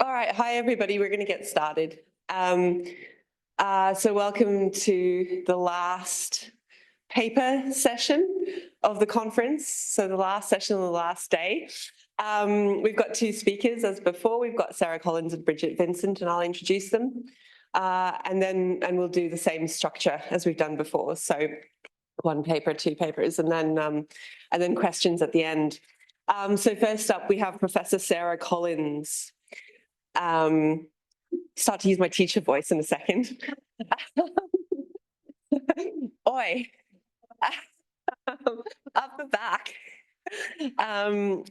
All right, hi everybody. We're going to get started. So welcome to the last paper session of the conference. So the last session of the last day. We've got two speakers as before. We've got Sarah Collins and Bridget Vincent, and I'll introduce them. And we'll do the same structure as we've done before. So one paper, two papers, and then questions at the end. So first up, we have Professor Sarah Collins. Start to use my teacher voice in a second. Oi, up the back.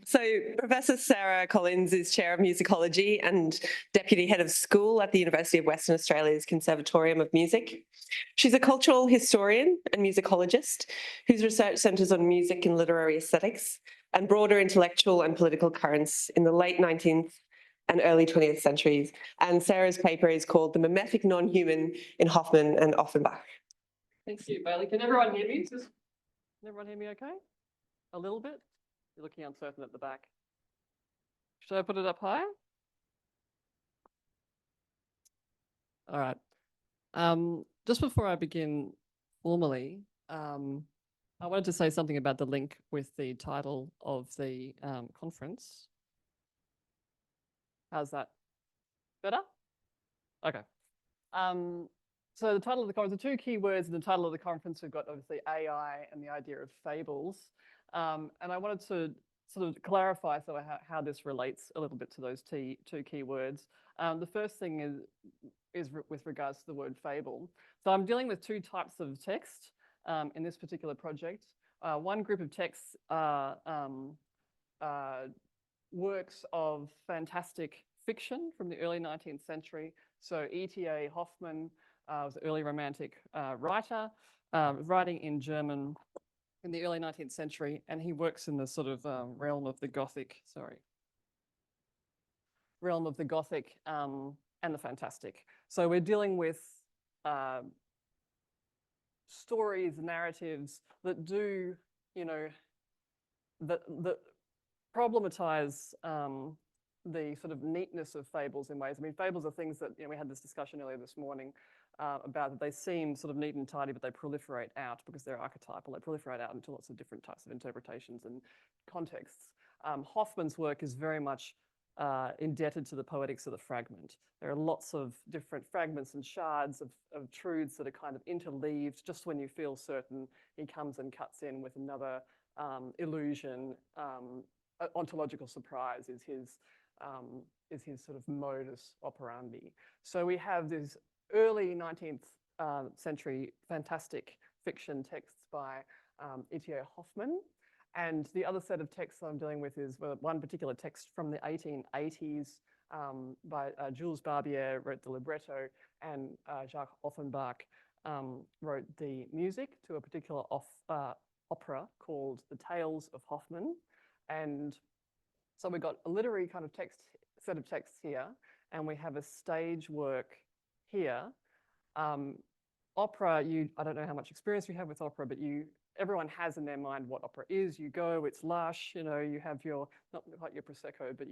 So Professor Sarah Collins is Chair of Musicology and Deputy Head of School at the University of Western Australia's Conservatorium of Music. She's a cultural historian and musicologist whose research centres on music and literary aesthetics and broader intellectual and political currents in the late 19th and early 20th centuries. And Sarah's paper is called The Mimetic Non-Human in Hoffmann and Offenbach. Thank you, Bailey. Can everyone hear me? Can everyone hear me okay? A little bit? You're looking uncertain at the back. Should I put it up higher? All right. Just before I begin formally, I wanted to say something about the link with the title of the conference. How's that? Better? Okay. So the title of the conference, the two key words in the title of the conference, we've got obviously AI and the idea of fables. And I wanted to sort of clarify how this relates a little bit to those two key words. The first thing is with regards to the word fable. So I'm dealing with two types of text in this particular project. One group of texts are works of fantastic fiction from the early 19th century. So E.T.A. Hoffmann was an early romantic writer, writing in German in the early 19th century, and he works in the sort of realm of the Gothic and the fantastic. So we're dealing with stories, narratives that do, that problematize the sort of neatness of fables in ways. I mean, fables are things that, we had this discussion earlier this morning about that they seem sort of neat and tidy, but they proliferate out because they're archetypal. They proliferate out into lots of different types of interpretations and contexts. Hoffmann's work is very much indebted to the poetics of the fragment. There are lots of different fragments and shards of truths that are kind of interleaved. Just when you feel certain, he comes and cuts in with another illusion. Ontological surprise is his sort of modus operandi. So we have this early 19th century fantastic fiction texts by E.T.A. Hoffmann. And the other set of texts I'm dealing with is one particular text from the 1880s by Jules Barbier, wrote the libretto, and Jacques Offenbach wrote the music to a particular opera called The Tales of Hoffmann. And so we've got a literary kind of set of texts here, and we have a stage work here. Opera, I don't know how much experience you have with opera, but everyone has in their mind what opera is. You go, it's lush, you have not quite your Prosecco, but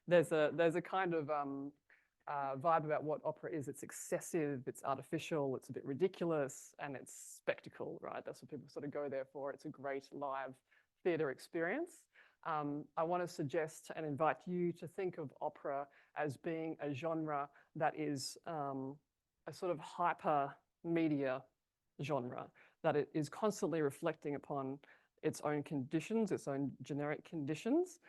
there's a kind of vibe about what opera is. It's excessive, it's artificial, it's a bit ridiculous, and it's spectacle, right? That's what people sort of go there for. It's a great live theatre experience. I want to suggest and invite you to think of opera as being a genre that is a sort of hyper media genre, that it is constantly reflecting upon its own conditions, its own generic conditions,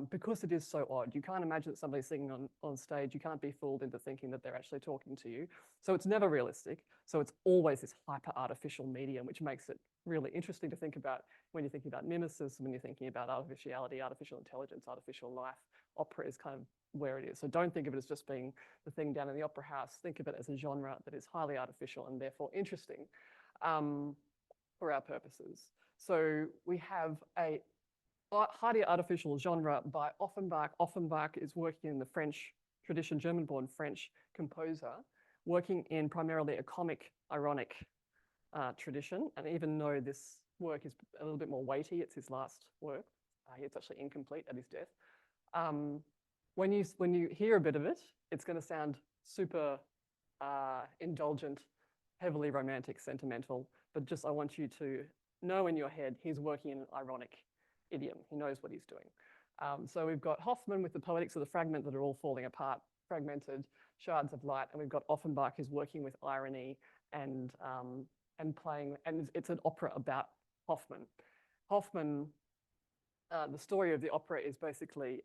because it is so odd. You can't imagine that somebody's singing on stage. You can't be fooled into thinking that they're actually talking to you. So it's never realistic. So it's always this hyper artificial medium, which makes it really interesting to think about when you're thinking about mimesis, when you're thinking about artificiality, artificial intelligence, artificial life. Opera is kind of where it is. So don't think of it as just being the thing down in the opera house. Think of it as a genre that is highly artificial and therefore interesting for our purposes. So we have a highly artificial genre by Offenbach. Offenbach is working in the French tradition, German-born French composer, working in primarily a comic, ironic tradition. And even though this work is a little bit more weighty, it's his last work. It's actually incomplete at his death. when you hear a bit of it, it's going to sound super indulgent, heavily romantic, sentimental. But just I want you to know in your head he's working in an ironic idiom. He knows what he's doing. So we've got Hoffmann with the poetics of the fragment that are all falling apart, fragmented shards of light, and we've got Offenbach who's working with irony and playing, and it's an opera about Hoffmann. Hoffmann, the story of the opera is basically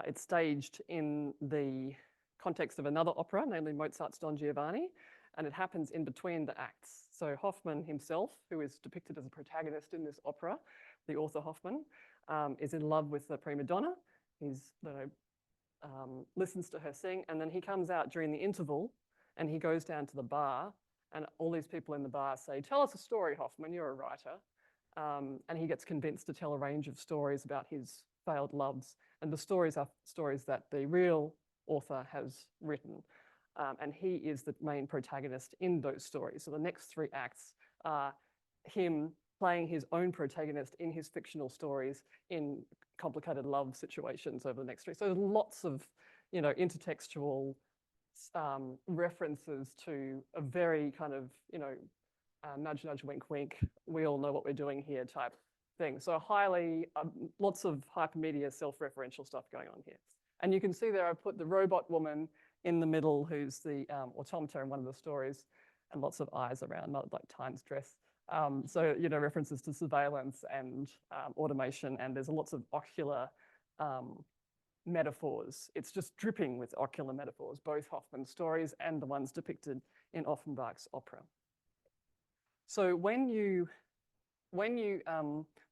it's staged in the context of another opera, namely Mozart's Don Giovanni, and it happens in between the acts. So Hoffmann himself, who is depicted as a protagonist in this opera, the author Hoffmann, is in love with the prima donna. He's, listens to her sing, and then he comes out during the interval and he goes down to the bar, and all these people in the bar say, "Tell us a story, Hoffmann, you're a writer." And he gets convinced to tell a range of stories about his failed loves. And the stories are stories that the real author has written. And he is the main protagonist in those stories. So the next three acts are him playing his own protagonist in his fictional stories in complicated love situations over the next three. So there's lots of, intertextual references to a very kind of, nudge, nudge, wink, wink, we all know what we're doing here type thing. So lots of hypermedia self-referential stuff going on here. And you can see there I've put the robot woman in the middle who's the automata in one of the stories, and lots of eyes around, not like Time's dress. So, references to surveillance and automation, and there's lots of ocular metaphors. It's just dripping with ocular metaphors, both Hoffmann's stories and the ones depicted in Offenbach's opera. So when you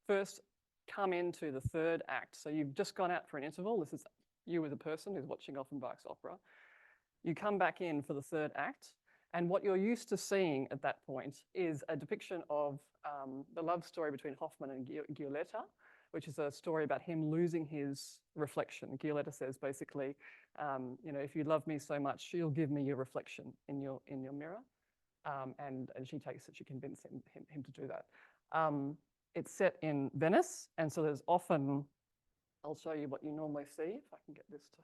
first come into the third act, so you've just gone out for an interval, this is you as a person who's watching Offenbach's opera, you come back in for the third act, and what you're used to seeing at that point is a depiction of the love story between Hoffmann and Giulietta, which is a story about him losing his reflection. Giulietta says basically, if you love me so much, you'll give me your reflection in your mirror. And she takes it, she convinces him to do that. It's set in Venice, and so there's often, I'll show you what you normally see, if I can get this to.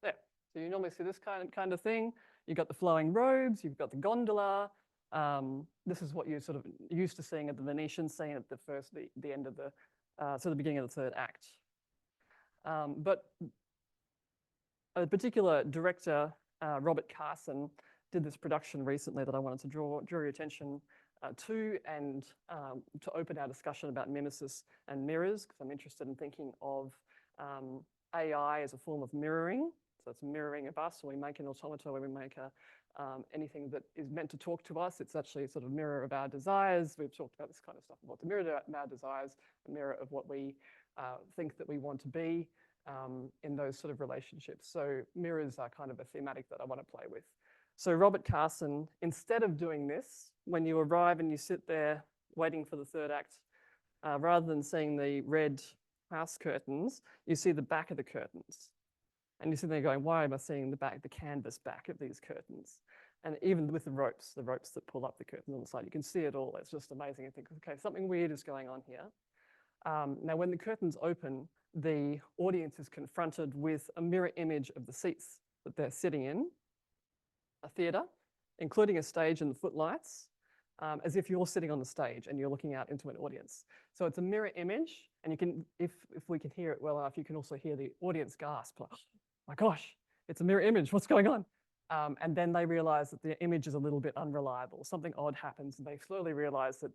There, so you normally see this kind of thing. You've got the flowing robes, you've got the gondola. This is what you're sort of used to seeing at the Venetian scene at the end of the beginning of the third act. But a particular director, Robert Carson, did this production recently that I wanted to draw your attention to, and to open our discussion about mimesis and mirrors, because I'm interested in thinking of AI as a form of mirroring. So it's mirroring of us. When we make an automata, when we make anything that is meant to talk to us, it's actually a sort of mirror of our desires. We've talked about this kind of stuff, about the mirror of our desires, a mirror of what we think that we want to be in those sort of relationships. So mirrors are kind of a thematic that I want to play with. So Robert Carson, instead of doing this, when you arrive and you sit there waiting for the third act, rather than seeing the red house curtains, you see the back of the curtains. And you're sitting there going, why am I seeing the canvas back of these curtains? And even with the ropes that pull up the curtains on the side, you can see it all. It's just amazing. You think, okay, something weird is going on here. Now, when the curtains open, the audience is confronted with a mirror image of the seats that they're sitting in, a theatre, including a stage and the footlights, as if you're sitting on the stage and you're looking out into an audience. So it's a mirror image, and you can, if we can hear it well enough, you can also hear the audience gasp, like, oh my gosh, it's a mirror image, what's going on? And then they realize that the image is a little bit unreliable. Something odd happens, and they slowly realize that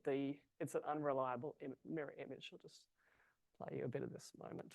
it's an unreliable mirror image. I'll just play you a bit of this moment.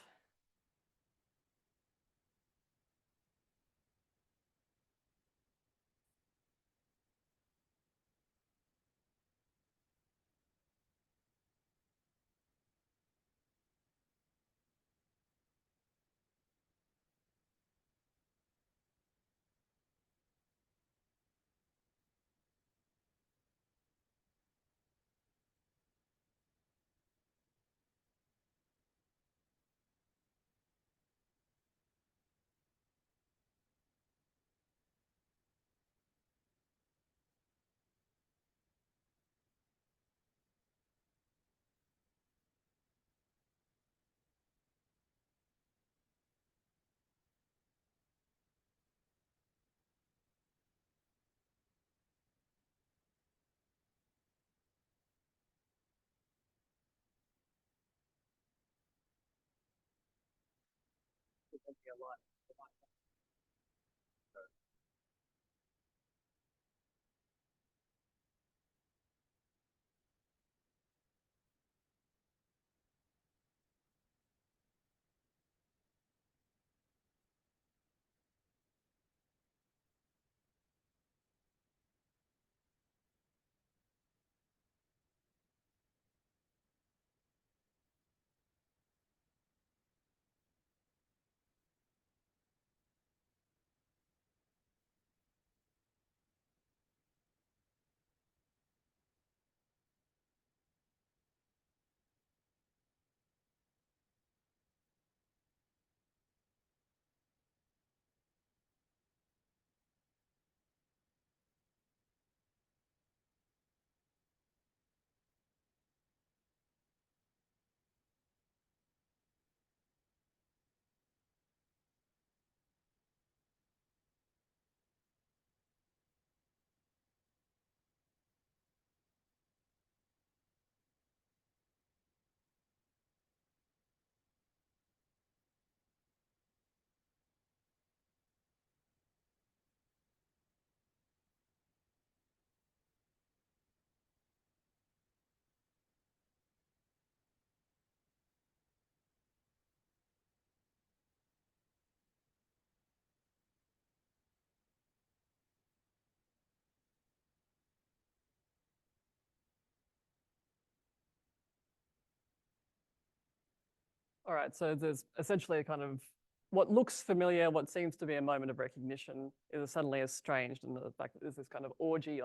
All right, so there's essentially a kind of what looks familiar, what seems to be a moment of recognition is suddenly estranged, and the fact that there's this kind of orgy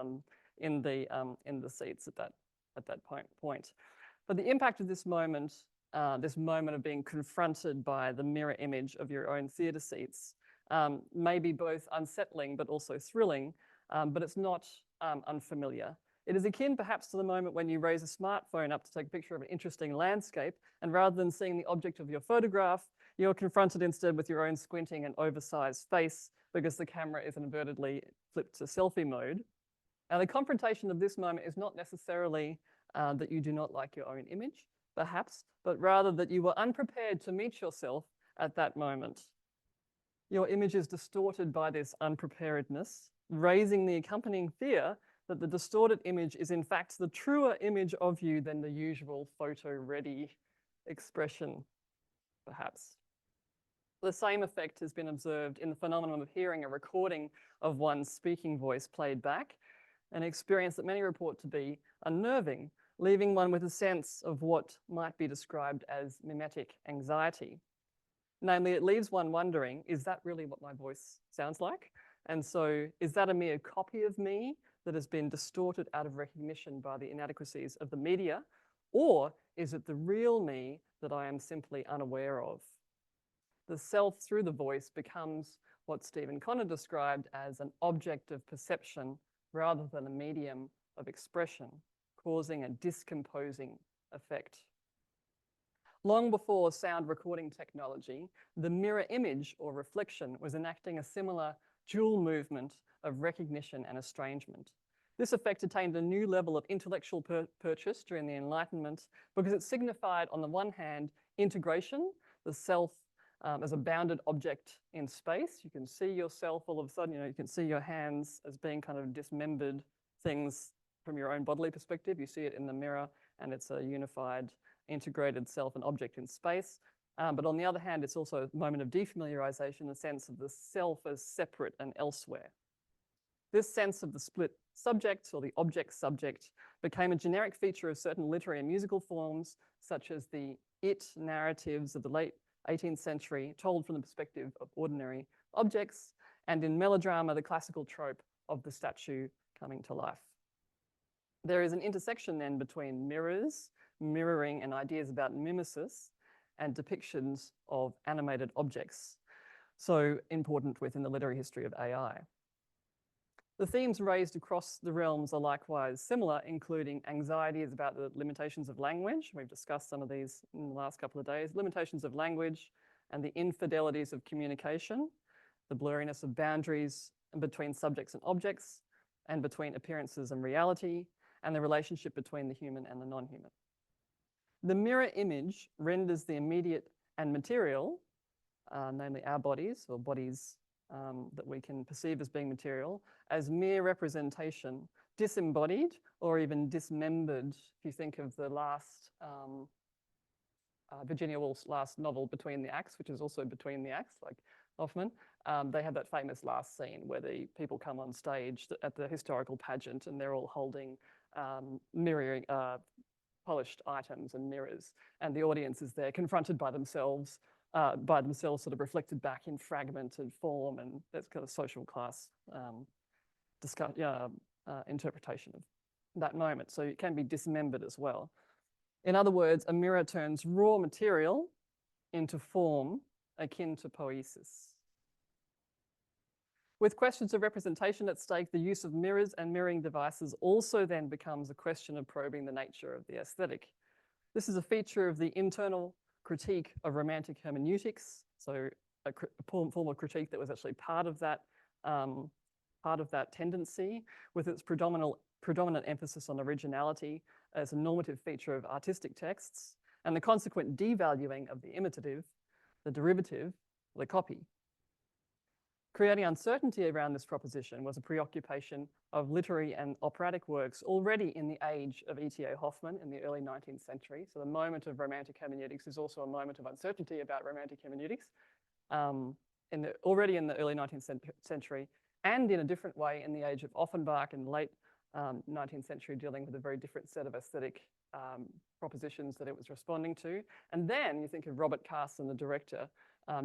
in the seats at that point. But the impact of this moment of being confronted by the mirror image of your own theatre seats, may be both unsettling but also thrilling, but it's not unfamiliar. It is akin perhaps to the moment when you raise a smartphone up to take a picture of an interesting landscape, and rather than seeing the object of your photograph, you're confronted instead with your own squinting and oversized face because the camera is inadvertently flipped to selfie mode. And the confrontation of this moment is not necessarily that you do not like your own image, perhaps, but rather that you were unprepared to meet yourself at that moment. Your image is distorted by this unpreparedness, raising the accompanying fear that the distorted image is in fact the truer image of you than the usual photo-ready expression, perhaps. The same effect has been observed in the phenomenon of hearing a recording of one's speaking voice played back, an experience that many report to be unnerving, leaving one with a sense of what might be described as mimetic anxiety. Namely, it leaves one wondering, is that really what my voice sounds like? And so is that a mere copy of me that has been distorted out of recognition by the inadequacies of the media? Or is it the real me that I am simply unaware of? The self through the voice becomes what Stephen Connor described as an object of perception rather than a medium of expression, causing a discomposing effect. Long before sound recording technology, the mirror image or reflection was enacting a similar dual movement of recognition and estrangement. This effect attained a new level of intellectual purchase during the Enlightenment because it signified, on the one hand, integration, the self as a bounded object in space. You can see yourself all of a sudden, you can see your hands as being kind of dismembered things from your own bodily perspective. You see it in the mirror and it's a unified, integrated self and object in space. But on the other hand, it's also a moment of defamiliarization, a sense of the self as separate and elsewhere. This sense of the split subject or the object-subject became a generic feature of certain literary and musical forms, such as the it narratives of the late 18th century, told from the perspective of ordinary objects, and in melodrama, the classical trope of the statue coming to life. There is an intersection then between mirrors, mirroring, and ideas about mimesis, and depictions of animated objects, so important within the literary history of AI. The themes raised across the realms are likewise similar, including anxieties about the limitations of language. We've discussed some of these in the last couple of days. Limitations of language and the infidelities of communication, the blurriness of boundaries between subjects and objects, and between appearances and reality, and the relationship between the human and the non-human. The mirror image renders the immediate and material, namely our bodies or bodies that we can perceive as being material, as mere representation, disembodied or even dismembered. If you think of the last Virginia Woolf's last novel, Between the Acts, which is also Between the Acts, like Hoffman, they have that famous last scene where the people come on stage at the historical pageant and they're all holding mirroring polished items and mirrors, and the audience is there confronted by themselves sort of reflected back in fragmented form, and that's kind of social class interpretation of that moment. So it can be dismembered as well. In other words, a mirror turns raw material into form akin to poiesis. With questions of representation at stake, the use of mirrors and mirroring devices also then becomes a question of probing the nature of the aesthetic. This is a feature of the internal critique of romantic hermeneutics, so a form of critique that was actually part of that tendency, with its predominant emphasis on originality as a normative feature of artistic texts, and the consequent devaluing of the imitative, the derivative, the copy. Creating uncertainty around this proposition was a preoccupation of literary and operatic works already in the age of E.T.A. Hoffmann in the early 19th century. So the moment of romantic hermeneutics is also a moment of uncertainty about romantic hermeneutics already in the early 19th century, and in a different way in the age of Offenbach in the late 19th century, dealing with a very different set of aesthetic propositions that it was responding to. And then you think of Robert Carson, the director,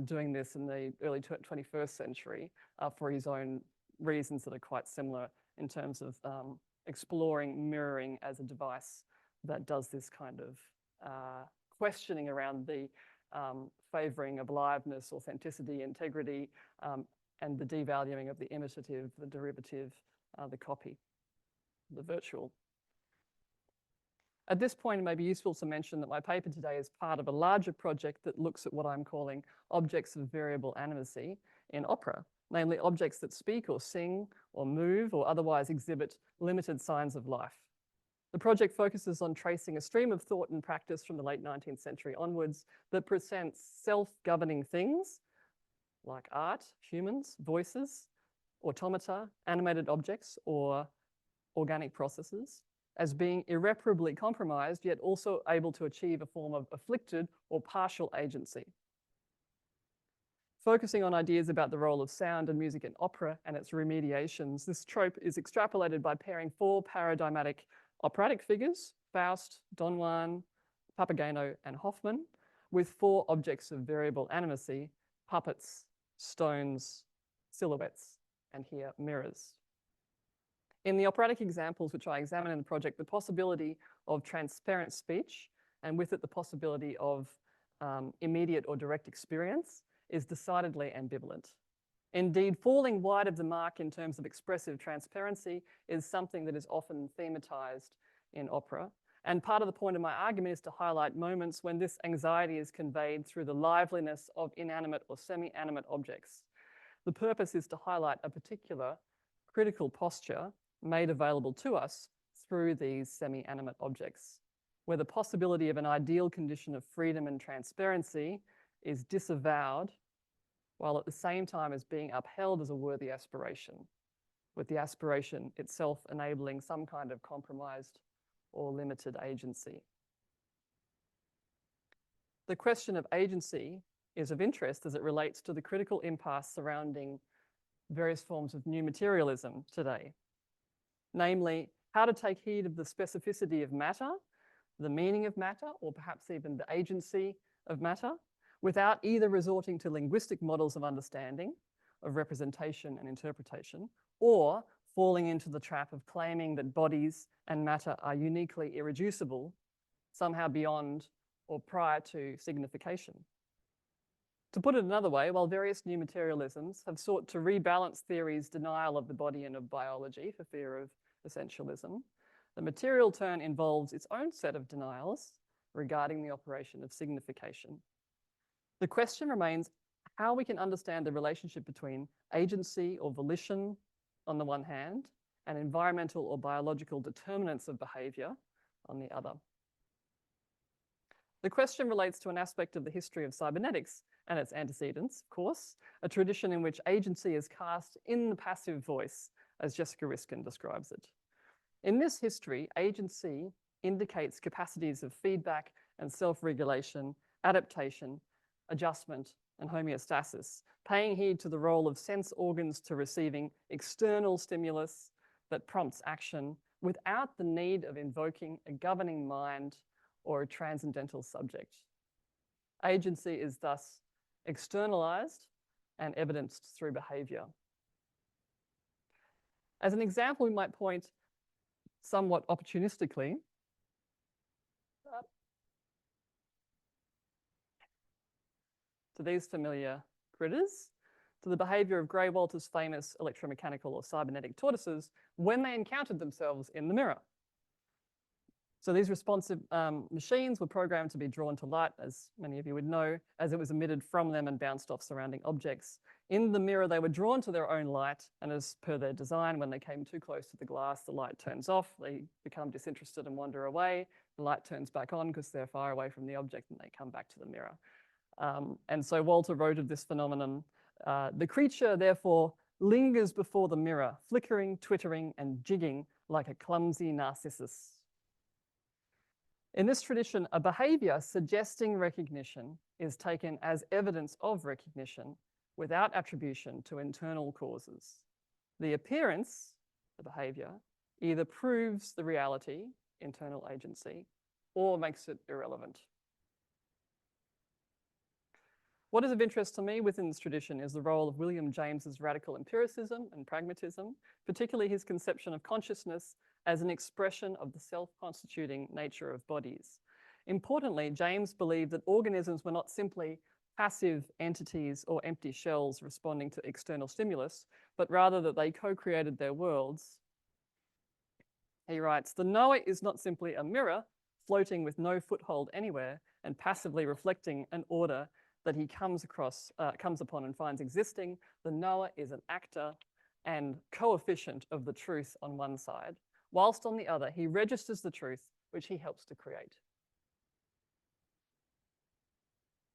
doing this in the early 21st century for his own reasons that are quite similar in terms of exploring mirroring as a device that does this kind of questioning around the favouring of aliveness, authenticity, integrity, and the devaluing of the imitative, the derivative, the copy, the virtual. At this point, it may be useful to mention that my paper today is part of a larger project that looks at what I'm calling objects of variable animacy in opera, namely objects that speak or sing or move or otherwise exhibit limited signs of life. The project focuses on tracing a stream of thought and practice from the late 19th century onwards that presents self-governing things like art, humans, voices, automata, animated objects, or organic processes as being irreparably compromised, yet also able to achieve a form of afflicted or partial agency. Focusing on ideas about the role of sound and music in opera and its remediations, this trope is extrapolated by pairing 4 paradigmatic operatic figures, Faust, Don Juan, Papageno, and Hoffmann, with 4 objects of variable animacy, puppets, stones, silhouettes, and here mirrors. In the operatic examples which I examine in the project, the possibility of transparent speech, and with it the possibility of immediate or direct experience, is decidedly ambivalent. Indeed, falling wide of the mark in terms of expressive transparency is something that is often thematized in opera. And part of the point of my argument is to highlight moments when this anxiety is conveyed through the liveliness of inanimate or semi-animate objects. The purpose is to highlight a particular critical posture made available to us through these semi-animate objects, where the possibility of an ideal condition of freedom and transparency is disavowed, while at the same time as being upheld as a worthy aspiration, with the aspiration itself enabling some kind of compromised or limited agency. The question of agency is of interest as it relates to the critical impasse surrounding various forms of new materialism today. Namely, how to take heed of the specificity of matter, the meaning of matter, or perhaps even the agency of matter, without either resorting to linguistic models of understanding, of representation and interpretation, or falling into the trap of claiming that bodies and matter are uniquely irreducible, somehow beyond or prior to signification. To put it another way, while various new materialisms have sought to rebalance theory's denial of the body and of biology for fear of essentialism, the material turn involves its own set of denials regarding the operation of signification. The question remains how we can understand the relationship between agency or volition on the one hand and environmental or biological determinants of behavior on the other. The question relates to an aspect of the history of cybernetics and its antecedents, of course, a tradition in which agency is cast in the passive voice, as Jessica Riskin describes it. In this history, agency indicates capacities of feedback and self-regulation, adaptation, adjustment, and homeostasis, paying heed to the role of sense organs to receiving external stimulus that prompts action without the need of invoking a governing mind or a transcendental subject. Agency is thus externalized and evidenced through behavior. As an example, we might point somewhat opportunistically to these familiar critters, to the behavior of Gray Walter's famous electromechanical or cybernetic tortoises when they encountered themselves in the mirror. So these responsive machines were programmed to be drawn to light, as many of you would know, as it was emitted from them and bounced off surrounding objects. In the mirror, they were drawn to their own light, and as per their design, when they came too close to the glass, the light turns off, they become disinterested and wander away. The light turns back on because they're far away from the object and they come back to the mirror. And so Walter wrote of this phenomenon, the creature therefore lingers before the mirror, flickering, twittering, and jigging like a clumsy narcissus. In this tradition, a behavior suggesting recognition is taken as evidence of recognition without attribution to internal causes. The appearance, the behavior, either proves the reality, internal agency, or makes it irrelevant. What is of interest to me within this tradition is the role of William James's radical empiricism and pragmatism, particularly his conception of consciousness as an expression of the self-constituting nature of bodies. Importantly, James believed that organisms were not simply passive entities or empty shells responding to external stimulus, but rather that they co-created their worlds. He writes, "The knower is not simply a mirror floating with no foothold anywhere and passively reflecting an order that he comes upon and finds existing. The knower is an actor and coefficient of the truth on one side, whilst on the other, he registers the truth which he helps to create."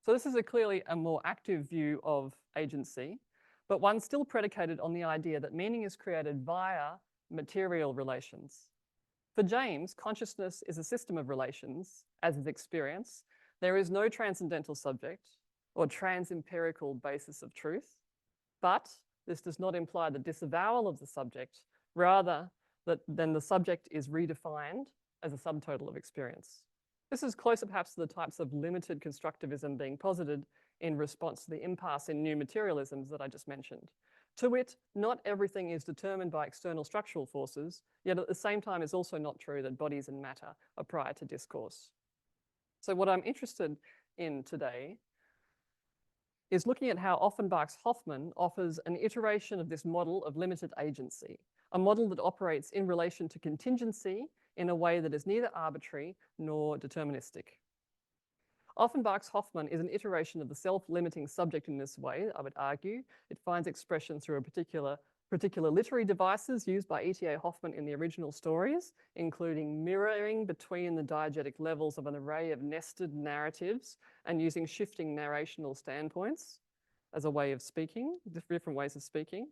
So this is clearly a more active view of agency, but one still predicated on the idea that meaning is created via material relations. For James, consciousness is a system of relations, as is experience. There is no transcendental subject or trans-empirical basis of truth, but this does not imply the disavowal of the subject, rather that then the subject is redefined as a subtotal of experience. This is closer perhaps to the types of limited constructivism being posited in response to the impasse in new materialisms that I just mentioned. To wit, not everything is determined by external structural forces, yet at the same time it's also not true that bodies and matter are prior to discourse. So what I'm interested in today is looking at how Offenbach's Hoffmann offers an iteration of this model of limited agency, a model that operates in relation to contingency in a way that is neither arbitrary nor deterministic. Offenbach's Hoffmann is an iteration of the self-limiting subject in this way, I would argue. It finds expression through a particular literary devices used by E.T.A. Hoffmann in the original stories, including mirroring between the diegetic levels of an array of nested narratives and using shifting narrational standpoints as a way of speaking, different ways of speaking,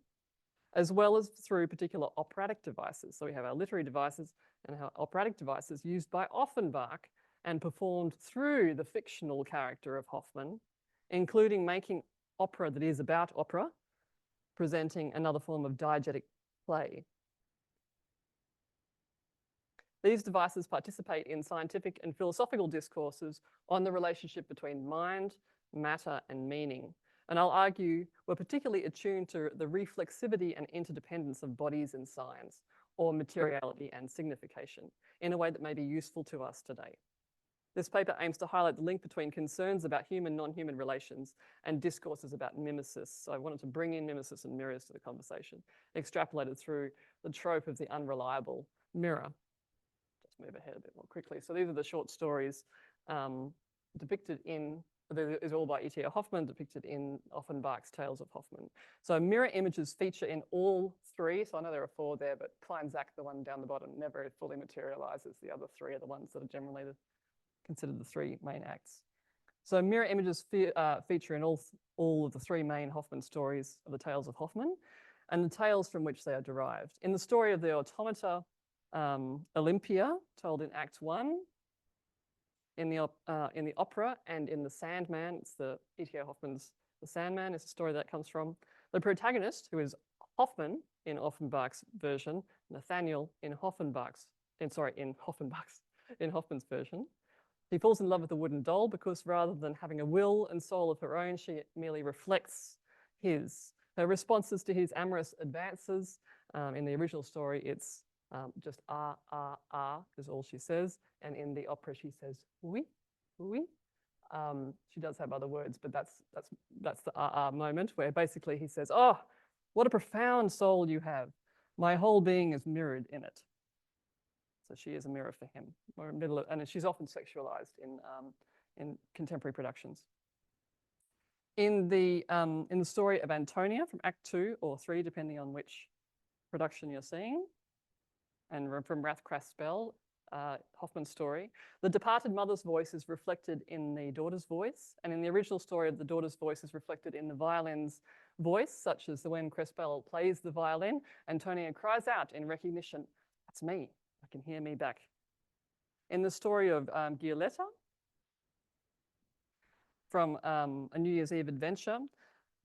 as well as through particular operatic devices. So we have our literary devices and our operatic devices used by Offenbach and performed through the fictional character of Hoffmann, including making opera that is about opera, presenting another form of diegetic play. These devices participate in scientific and philosophical discourses on the relationship between mind, matter, and meaning. And I'll argue we're particularly attuned to the reflexivity and interdependence of bodies in science, or materiality and signification, in a way that may be useful to us today. This paper aims to highlight the link between concerns about human-non-human relations and discourses about mimesis. So I wanted to bring in mimesis and mirrors to the conversation, extrapolated through the trope of the unreliable mirror. Just move ahead a bit more quickly. So these are the short stories depicted in, is all by E.T.A. Hoffmann, depicted in Offenbach's Tales of Hoffmann. So mirror images feature in all three. So I know there are four there, but Klein Zach, the one down the bottom, never fully materializes. The other three are the ones that are generally considered the three main acts. So mirror images feature in all of the three main Hoffman stories of the Tales of Hoffman and the tales from which they are derived. In the story of the automata, Olympia, told in Act 1, in the opera and in The Sandman, it's the E.T.A. Hoffman's The Sandman is the story that comes from. The protagonist, who is Hoffman in Offenbach's version, Nathaniel in Hoffenbach's version. He falls in love with a wooden doll because rather than having a will and soul of her own, she merely reflects his. Her responses to his amorous advances, in the original story, it's just is all she says. And in the opera, she says, oui, oui. She does have other words, but that's the moment where basically he says, oh, what a profound soul you have. My whole being is mirrored in it. So she is a mirror for him. And she's often sexualized in contemporary productions. In the story of Antonia from Act 2 or 3, depending on which production you're seeing, and from Rathcraft's Spell, Hoffman's story, the departed mother's voice is reflected in the daughter's voice, and in the original story, the daughter's voice is reflected in the violin's voice, such as when Crespel plays the violin, Antonia cries out in recognition, that's me, I can hear me back. In the story of Giulietta, from A New Year's Eve Adventure,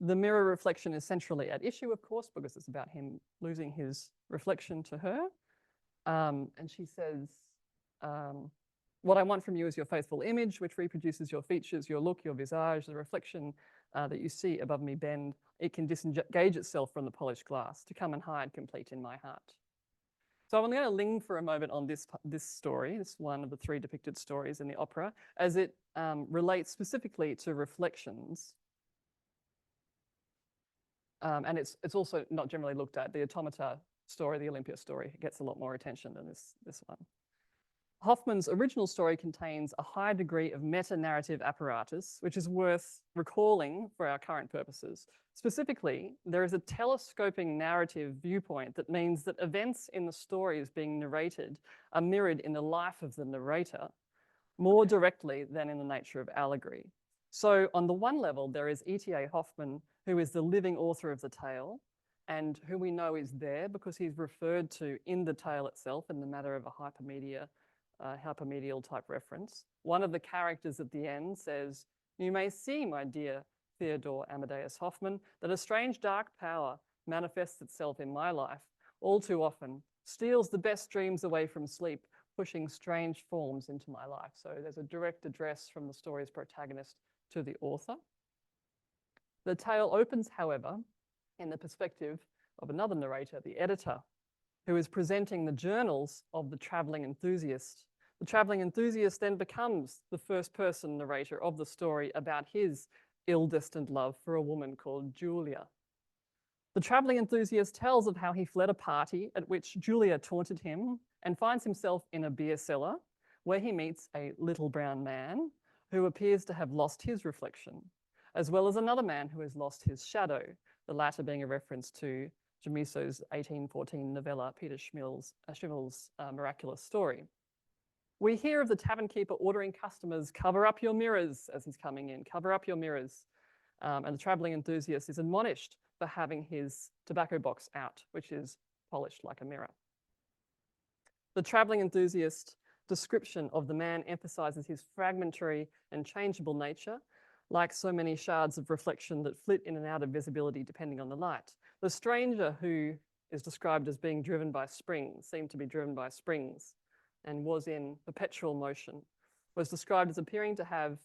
the mirror reflection is centrally at issue, of course, because it's about him losing his reflection to her. And she says, what I want from you is your faithful image, which reproduces your features, your look, your visage, the reflection that you see above me bend. It can disengage itself from the polished glass to come and hide complete in my heart. So I'm going to linger for a moment on this story, this one of the 3 depicted stories in the opera, as it relates specifically to reflections. And it's also not generally looked at. The automata story, the Olympia story, gets a lot more attention than this one. Hoffman's original story contains a high degree of meta-narrative apparatus, which is worth recalling for our current purposes. Specifically, there is a telescoping narrative viewpoint that means that events in the stories being narrated are mirrored in the life of the narrator more directly than in the nature of allegory. So on the one level, there is E.T.A. Hoffman, who is the living author of the tale, and who we know is there because he's referred to in the tale itself in the matter of a hypermedial type reference. One of the characters at the end says, you may see, my dear Theodore Amadeus Hoffman, that a strange dark power manifests itself in my life, all too often, steals the best dreams away from sleep, pushing strange forms into my life. So there's a direct address from the story's protagonist to the author. The tale opens, however, in the perspective of another narrator, the editor, who is presenting the journals of the traveling enthusiast. The traveling enthusiast then becomes the first-person narrator of the story about his ill-destined love for a woman called Julia. The traveling enthusiast tells of how he fled a party at which Julia taunted him and finds himself in a beer cellar where he meets a little brown man who appears to have lost his reflection, as well as another man who has lost his shadow, the latter being a reference to Gemisso's 1814 novella, Peter Schimmel's Miraculous Story. We hear of the tavern keeper ordering customers, cover up your mirrors as he's coming in, cover up your mirrors. And the traveling enthusiast is admonished for having his tobacco box out, which is polished like a mirror. The traveling enthusiast description of the man emphasizes his fragmentary and changeable nature, like so many shards of reflection that flit in and out of visibility depending on the light. The stranger, who is described as being driven by springs, seemed to be driven by springs, and was in perpetual motion, was described as appearing to have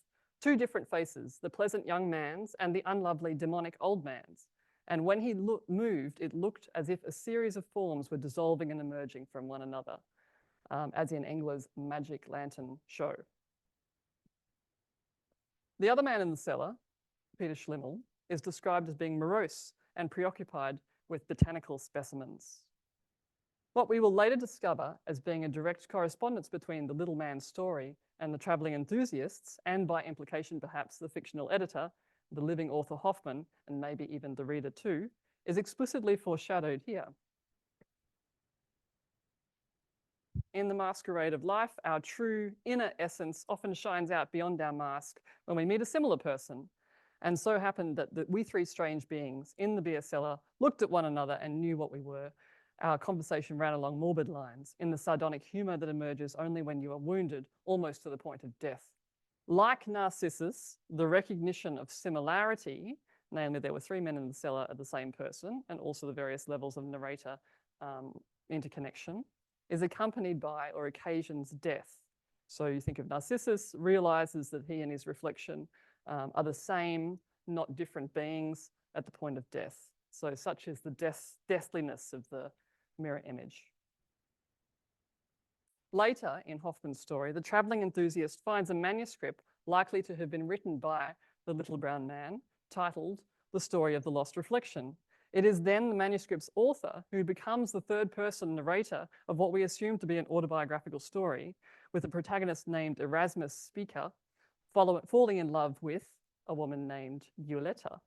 2 different faces, the pleasant young man's and the unlovely demonic old man's. And when he moved, it looked as if a series of forms were dissolving and emerging from one another, as in Engler's Magic Lantern show. The other man in the cellar, Peter Schlimmel, is described as being morose and preoccupied with botanical specimens. What we will later discover as being a direct correspondence between the little man's story and the traveling enthusiasts, and by implication perhaps the fictional editor, the living author Hoffman, and maybe even the reader too, is explicitly foreshadowed here. In the masquerade of life, our true inner essence often shines out beyond our mask when we meet a similar person. And so happened that we three strange beings in the beer cellar looked at one another and knew what we were. Our conversation ran along morbid lines, in the sardonic humour that emerges only when you are wounded, almost to the point of death. Like Narcissus, the recognition of similarity, namely there were three men in the cellar of the same person, and also the various levels of narrator interconnection, is accompanied by or occasions death. So you think of Narcissus, realizes that he and his reflection are the same, not different beings at the point of death. So such is the deathliness of the mirror image. Later in Hoffman's story, the travelling enthusiast finds a manuscript likely to have been written by the little brown man, titled The Story of the Lost Reflection. It is then the manuscript's author who becomes the third-person narrator of what we assume to be an autobiographical story, with a protagonist named Erasmus Speaker falling in love with a woman named Violetta,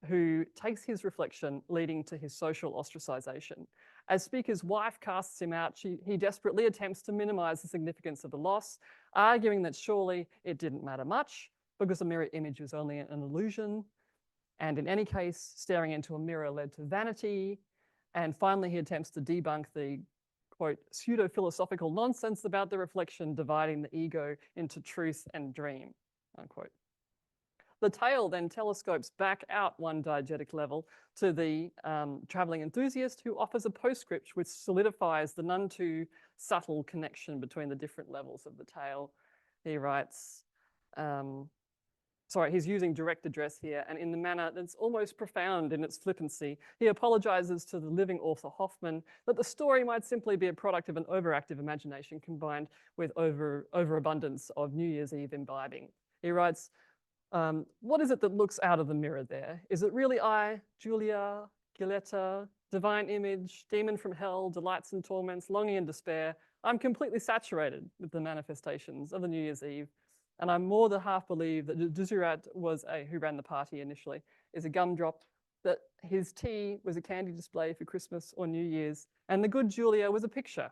who takes his reflection, leading to his social ostracization. As Speaker's wife casts him out, he desperately attempts to minimize the significance of the loss, arguing that surely it didn't matter much because the mirror image was only an illusion. And in any case, staring into a mirror led to vanity. And finally, he attempts to debunk the, quote, pseudo-philosophical nonsense about the reflection dividing the ego into truth and dream, unquote. The tale then telescopes back out one diegetic level to the travelling enthusiast, who offers a postscript which solidifies the none too subtle connection between the different levels of the tale. He writes, he's using direct address here, and in the manner that's almost profound in its flippancy, he apologizes to the living author Hoffman that the story might simply be a product of an overactive imagination combined with overabundance of New Year's Eve imbibing. He writes, what is it that looks out of the mirror there? Is it really I, Julia, Giletta, divine image, demon from hell, delights and torments, longing and despair? I'm completely saturated with the manifestations of the New Year's Eve. And I more than half believe that Desirat who ran the party initially, is a gumdrop, that his tea was a candy display for Christmas or New Year's, and the good Julia was a picture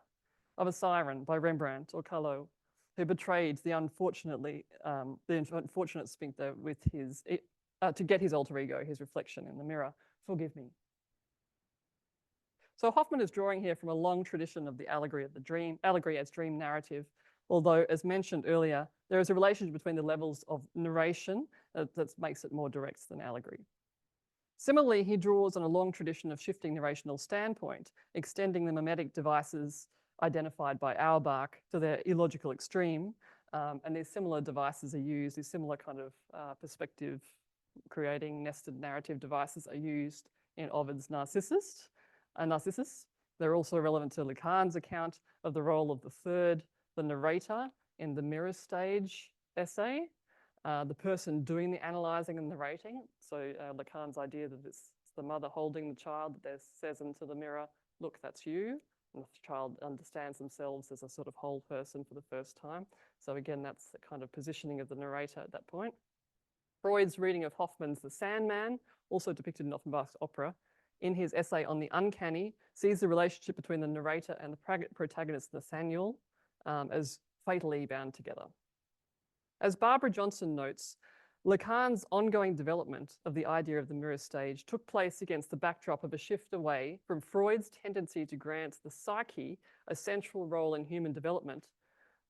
of a siren by Rembrandt or Callot, who betrayed the unfortunate sphincter with to get his alter ego, his reflection in the mirror. Forgive me. So Hoffman is drawing here from a long tradition of the allegory of the dream, allegory as dream narrative, although, as mentioned earlier, there is a relationship between the levels of narration that makes it more direct than allegory. Similarly, he draws on a long tradition of shifting narrational standpoint, extending the mimetic devices identified by Auerbach to their illogical extreme, and these similar devices are used, these similar kind of perspective creating nested narrative devices are used in Ovid's Narcissus. They're also relevant to Lacan's account of the role of the third, the narrator, in the mirror stage essay, the person doing the analysing and narrating. So Lacan's idea that it's the mother holding the child that says into the mirror, look, that's you. And the child understands themselves as a sort of whole person for the first time. So again, that's the kind of positioning of the narrator at that point. Freud's reading of Hoffman's The Sandman, also depicted in Offenbach's opera, in his essay on the uncanny, sees the relationship between the narrator and the protagonist Nathaniel as fatally bound together. As Barbara Johnson notes, Lacan's ongoing development of the idea of the mirror stage took place against the backdrop of a shift away from Freud's tendency to grant the psyche a central role in human development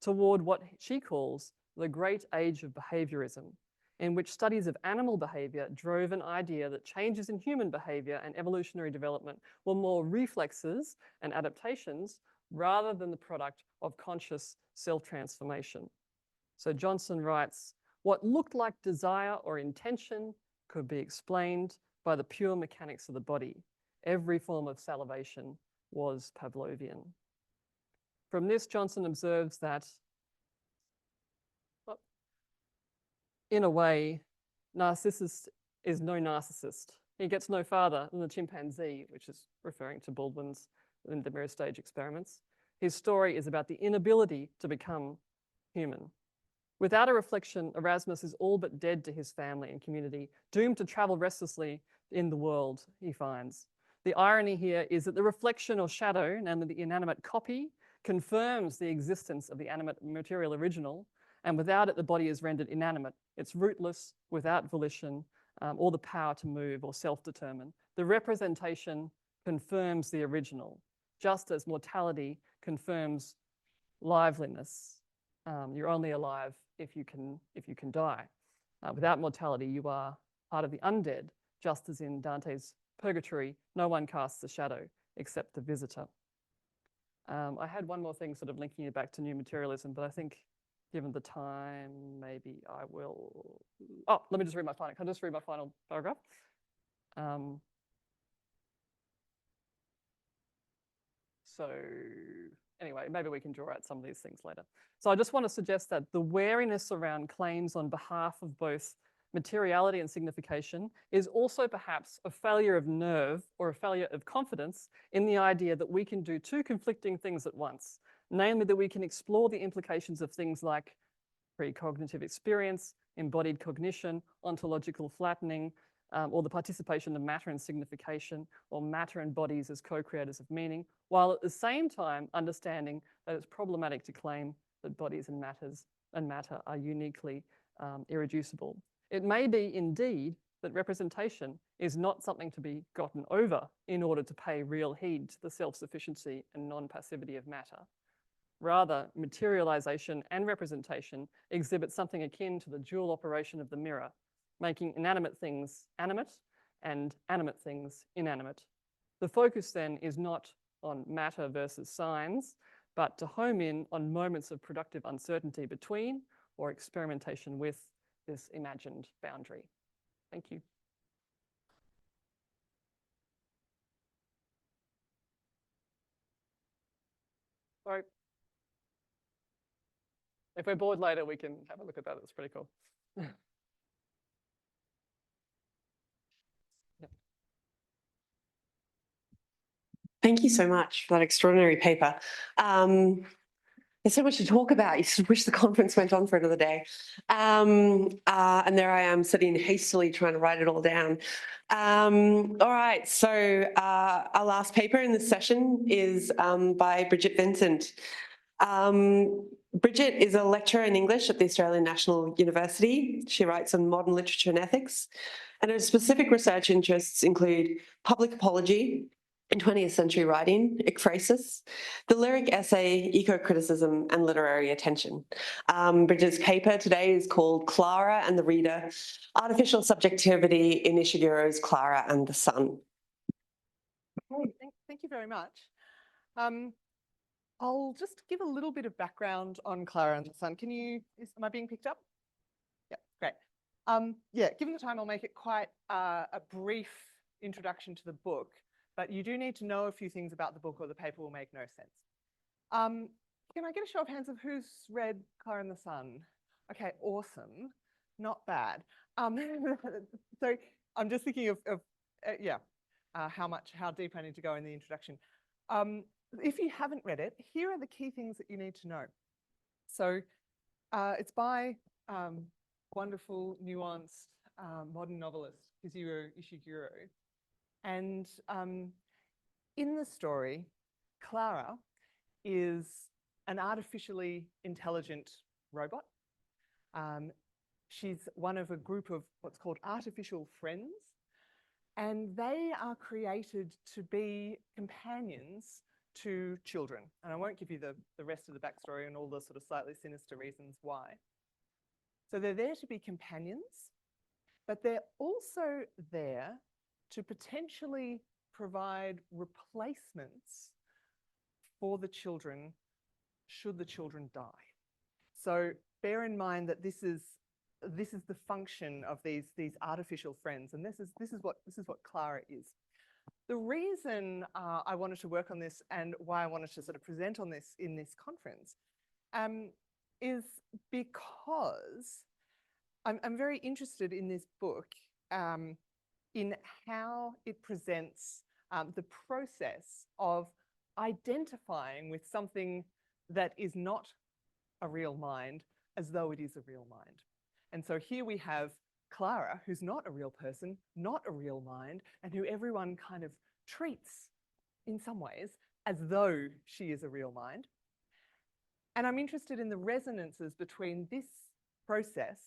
toward what she calls the great age of behaviorism, in which studies of animal behavior drove an idea that changes in human behavior and evolutionary development were more reflexes and adaptations rather than the product of conscious self-transformation. So Johnson writes, what looked like desire or intention could be explained by the pure mechanics of the body. Every form of salivation was Pavlovian. From this, Johnson observes that, in a way, Narcissus is no narcissist. He gets no farther than the chimpanzee, which is referring to Baldwin's in the mirror stage experiments. His story is about the inability to become human. Without a reflection, Erasmus is all but dead to his family and community, doomed to travel restlessly in the world, he finds. The irony here is that the reflection or shadow, namely the inanimate copy, confirms the existence of the animate material original, and without it, the body is rendered inanimate. It's rootless, without volition, or the power to move or self-determine. The representation confirms the original, just as mortality confirms liveliness. You're only alive if you can die. Without mortality, you are part of the undead, just as in Dante's Purgatory, no one casts a shadow except the visitor. I had one more thing sort of linking it back to new materialism, but I think given the time, maybe I will. Oh, let me just read my final. Can I just read my final paragraph? So anyway, maybe we can draw out some of these things later. So I just want to suggest that the wariness around claims on behalf of both materiality and signification is also perhaps a failure of nerve or a failure of confidence in the idea that we can do two conflicting things at once, namely that we can explore the implications of things like precognitive experience, embodied cognition, ontological flattening, or the participation of matter in signification, or matter and bodies as co-creators of meaning, while at the same time understanding that it's problematic to claim that bodies and matter are uniquely irreducible. It may be indeed that representation is not something to be gotten over in order to pay real heed to the self-sufficiency and non-passivity of matter. Rather, materialization and representation exhibit something akin to the dual operation of the mirror, making inanimate things animate and animate things inanimate. The focus then is not on matter versus signs, but to home in on moments of productive uncertainty between or experimentation with this imagined boundary. Thank you. Sorry. If we're bored later, we can have a look at that. It's pretty cool. Thank you so much for that extraordinary paper. There's so much to talk about. You just wish the conference went on for another day. And there I am sitting hastily trying to write it all down. All right, so our last paper in this session is by Bridget Vincent. Bridget is a lecturer in English at the Australian National University. She writes on modern literature and ethics, and her specific research interests include public apology in 20th century writing, ekphrasis, the lyric essay, eco-criticism, and literary attention. Bridget's paper today is called Clara and the Reader, Artificial Subjectivity in Ishiguro's Clara and the Sun. Okay, thank you very much. I'll just give a little bit of background on Clara and the Sun. Am I being picked up? Yeah, great. Yeah, given the time, I'll make it quite a brief introduction to the book, but you do need to know a few things about the book or the paper will make no sense. Can I get a show of hands of who's read Clara and the Sun? Okay, awesome. Not bad. So I'm just thinking of how deep I need to go in the introduction. If you haven't read it, here are the key things that you need to know. So it's by wonderful, nuanced, modern novelist Kazuo Ishiguro. And in the story, Clara is an artificially intelligent robot. She's one of a group of what's called artificial friends, and they are created to be companions to children. And I won't give you the rest of the backstory and all the sort of slightly sinister reasons why. So they're there to be companions, but they're also there to potentially provide replacements for the children should the children die. So bear in mind that this is the function of these artificial friends, and this is what Clara is. The reason I wanted to work on this and why I wanted to sort of present on this in this conference is because I'm very interested in this book in how it presents the process of identifying with something that is not a real mind as though it is a real mind. And so here we have Clara, who's not a real person, not a real mind, and who everyone kind of treats in some ways as though she is a real mind. And I'm interested in the resonances between this process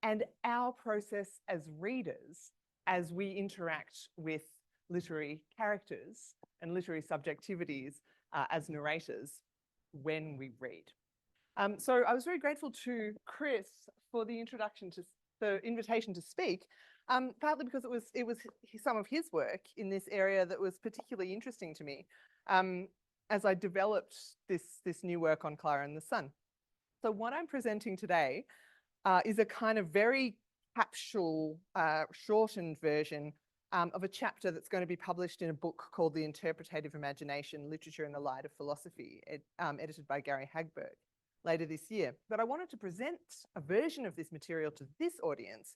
and our process as readers as we interact with literary characters and literary subjectivities as narrators when we read. So I was very grateful to Chris for the invitation to speak, partly because it was some of his work in this area that was particularly interesting to me as I developed this new work on Clara and the Sun. So what I'm presenting today is a kind of very capsule, shortened version of a chapter that's going to be published in a book called The Interpretative Imagination, Literature in the Light of Philosophy, edited by Gary Hagberg later this year. But I wanted to present a version of this material to this audience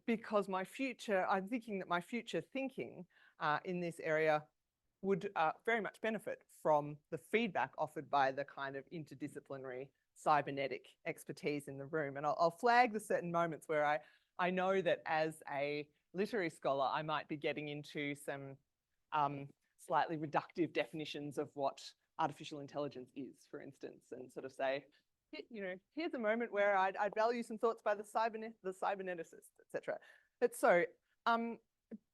because I'm thinking that my future thinking in this area would very much benefit from the feedback offered by the kind of interdisciplinary cybernetic expertise in the room. And I'll flag the certain moments where I know that as a literary scholar, I might be getting into some slightly reductive definitions of what artificial intelligence is, for instance, and sort of say, you know, here's a moment where I'd value some thoughts by the cyberneticists, etc. But so,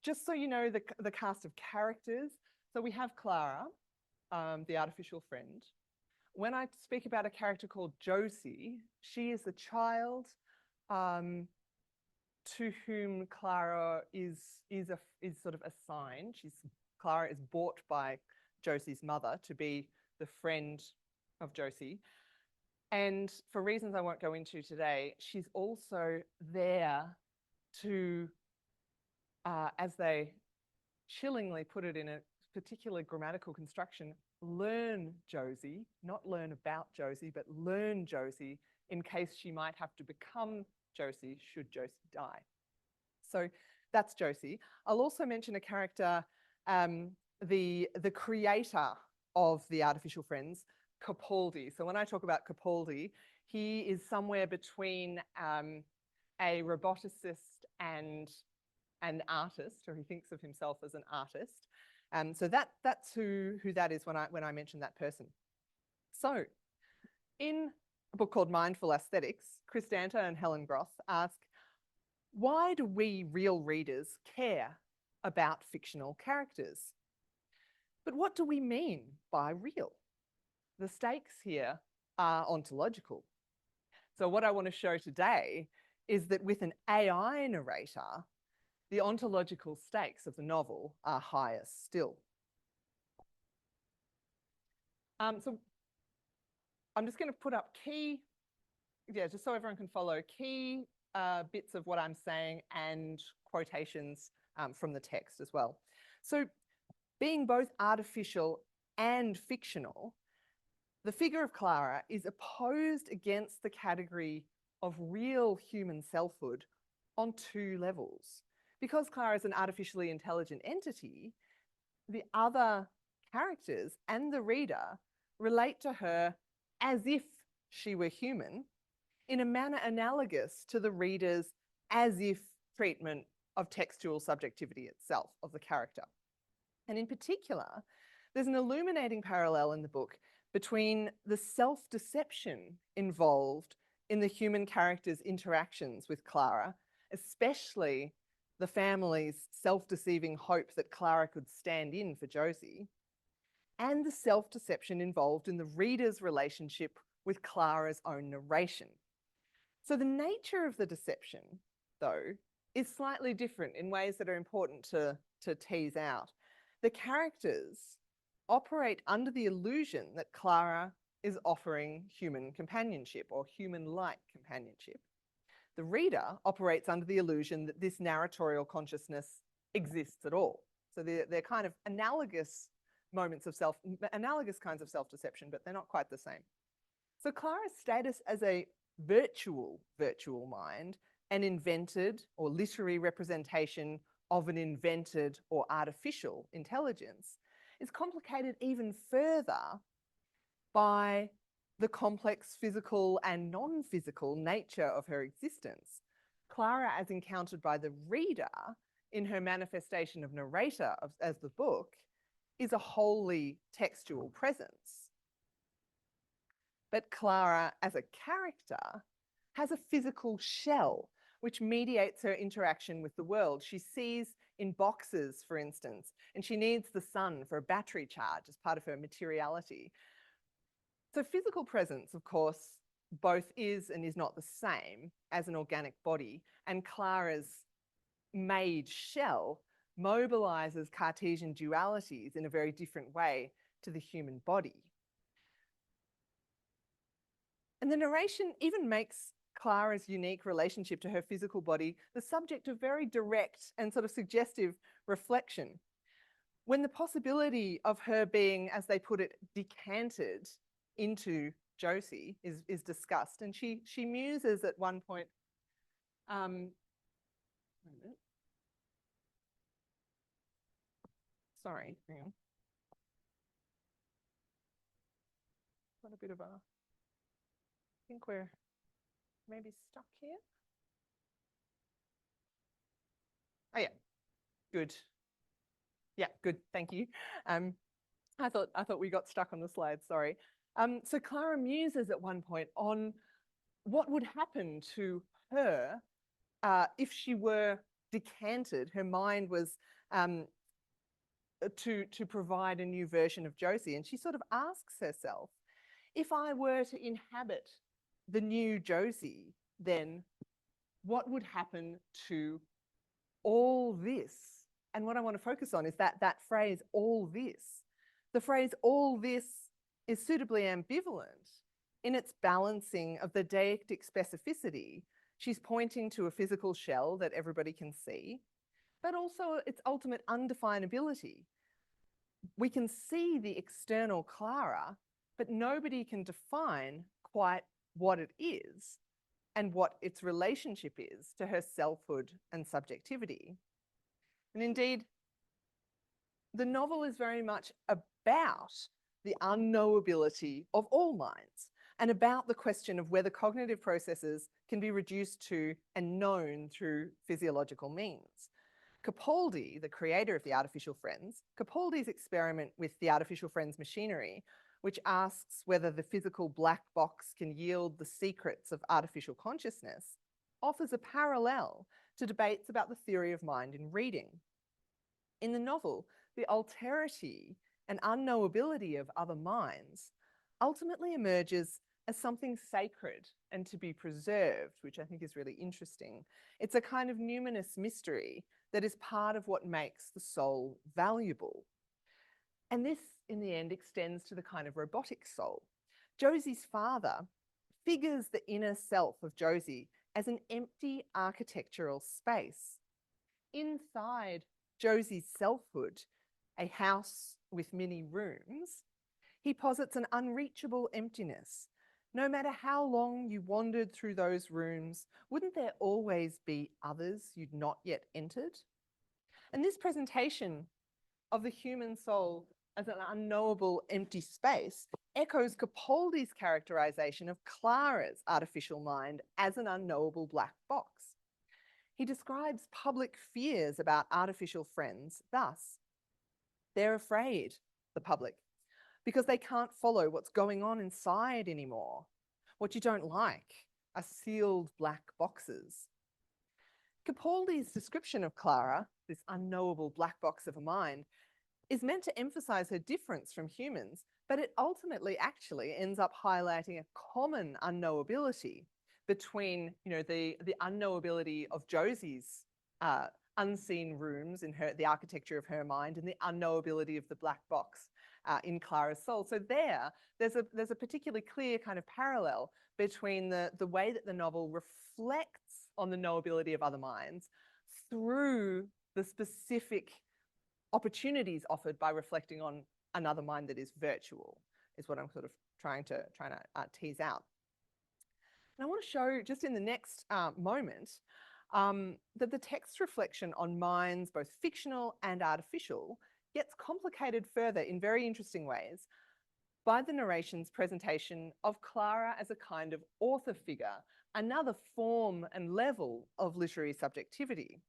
just so you know the cast of characters, so we have Clara, the artificial friend. When I speak about a character called Josie, she is the child to whom Clara is sort of assigned. Clara is bought by Josie's mother to be the friend of Josie. And for reasons I won't go into today, she's also there to, as they chillingly put it in a particular grammatical construction, learn Josie, not learn about Josie, but learn Josie in case she might have to become Josie should Josie die. So that's Josie. I'll also mention a character, the creator of the artificial friends, Capaldi. So when I talk about Capaldi, he is somewhere between a roboticist and an artist, or he thinks of himself as an artist. So that's who that is when I mention that person. So in a book called Mindful Aesthetics, Chris Danter and Helen Groth ask, why do we real readers care about fictional characters? But what do we mean by real? The stakes here are ontological. So what I want to show today is that with an AI narrator, the ontological stakes of the novel are higher still. So I'm just going to put up just so everyone can follow, key bits of what I'm saying and quotations from the text as well. So being both artificial and fictional, the figure of Clara is opposed against the category of real human selfhood on two levels. Because Clara is an artificially intelligent entity, the other characters and the reader relate to her as if she were human in a manner analogous to the reader's as if treatment of textual subjectivity itself of the character. And in particular, there's an illuminating parallel in the book between the self-deception involved in the human character's interactions with Clara, especially the family's self-deceiving hope that Clara could stand in for Josie, and the self-deception involved in the reader's relationship with Clara's own narration. So the nature of the deception, though, is slightly different in ways that are important to tease out. The characters operate under the illusion that Clara is offering human companionship or human-like companionship. The reader operates under the illusion that this narratorial consciousness exists at all. So they're kind of analogous analogous kinds of self-deception, but they're not quite the same. So Clara's status as a virtual mind, an invented or literary representation of an invented or artificial intelligence, is complicated even further by the complex physical and non-physical nature of her existence. Clara, as encountered by the reader in her manifestation of narrator as the book, is a wholly textual presence. But Clara, as a character, has a physical shell which mediates her interaction with the world. She sees in boxes, for instance, and she needs the sun for a battery charge as part of her materiality. So physical presence, of course, both is and is not the same as an organic body, and Clara's made shell mobilizes Cartesian dualities in a very different way to the human body. And the narration even makes Clara's unique relationship to her physical body the subject of very direct and sort of suggestive reflection. When the possibility of her being, as they put it, decanted into Josie is discussed, and she muses at one point, sorry, hang on. Got a bit of a, I think we're maybe stuck here. Oh yeah, good. Yeah, good, thank you. I thought we got stuck on the slide, sorry. So Clara muses at one point on what would happen to her if she were decanted. Her mind was to provide a new version of Josie. And she sort of asks herself, if I were to inhabit the new Josie, then what would happen to all this? And what I want to focus on is that phrase, all this. The phrase, all this, is suitably ambivalent in its balancing of the deictic specificity. She's pointing to a physical shell that everybody can see, but also its ultimate undefinability. We can see the external Clara, but nobody can define quite what it is and what its relationship is to her selfhood and subjectivity. And indeed, the novel is very much about the unknowability of all minds and about the question of whether cognitive processes can be reduced to and known through physiological means. Capaldi, the creator of the artificial friends, Capaldi's experiment with the artificial friends machinery, which asks whether the physical black box can yield the secrets of artificial consciousness, offers a parallel to debates about the theory of mind in reading. In the novel, the alterity and unknowability of other minds ultimately emerges as something sacred and to be preserved, which I think is really interesting. It's a kind of numinous mystery that is part of what makes the soul valuable. And this, in the end, extends to the kind of robotic soul. Josie's father figures the inner self of Josie as an empty architectural space. Inside Josie's selfhood, a house with many rooms, he posits an unreachable emptiness. No matter how long you wandered through those rooms, wouldn't there always be others you'd not yet entered? And this presentation of the human soul as an unknowable empty space echoes Capaldi's characterization of Clara's artificial mind as an unknowable black box. He describes public fears about artificial friends thus: they're afraid, the public, because they can't follow what's going on inside anymore. What you don't like are sealed black boxes. Capaldi's description of Clara, this unknowable black box of a mind, is meant to emphasize her difference from humans, but it ultimately actually ends up highlighting a common unknowability between, the unknowability of Josie's unseen rooms in the architecture of her mind and the unknowability of the black box in Clara's soul. So there's a particularly clear kind of parallel between the way that the novel reflects on the knowability of other minds through the specific opportunities offered by reflecting on another mind that is virtual, is what I'm sort of trying to tease out. And I want to show just in the next moment that the text reflection on minds, both fictional and artificial, gets complicated further in very interesting ways by the narration's presentation of Clara as a kind of author figure, another form and level of literary subjectivity.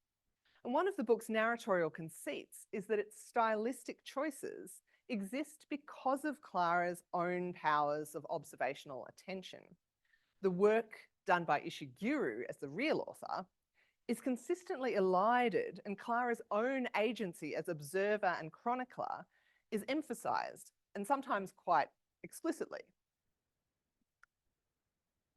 And one of the book's narratorial conceits is that its stylistic choices exist because of Clara's own powers of observational attention. The work done by Ishiguro as the real author is consistently elided, and Clara's own agency as observer and chronicler is emphasized, and sometimes quite explicitly.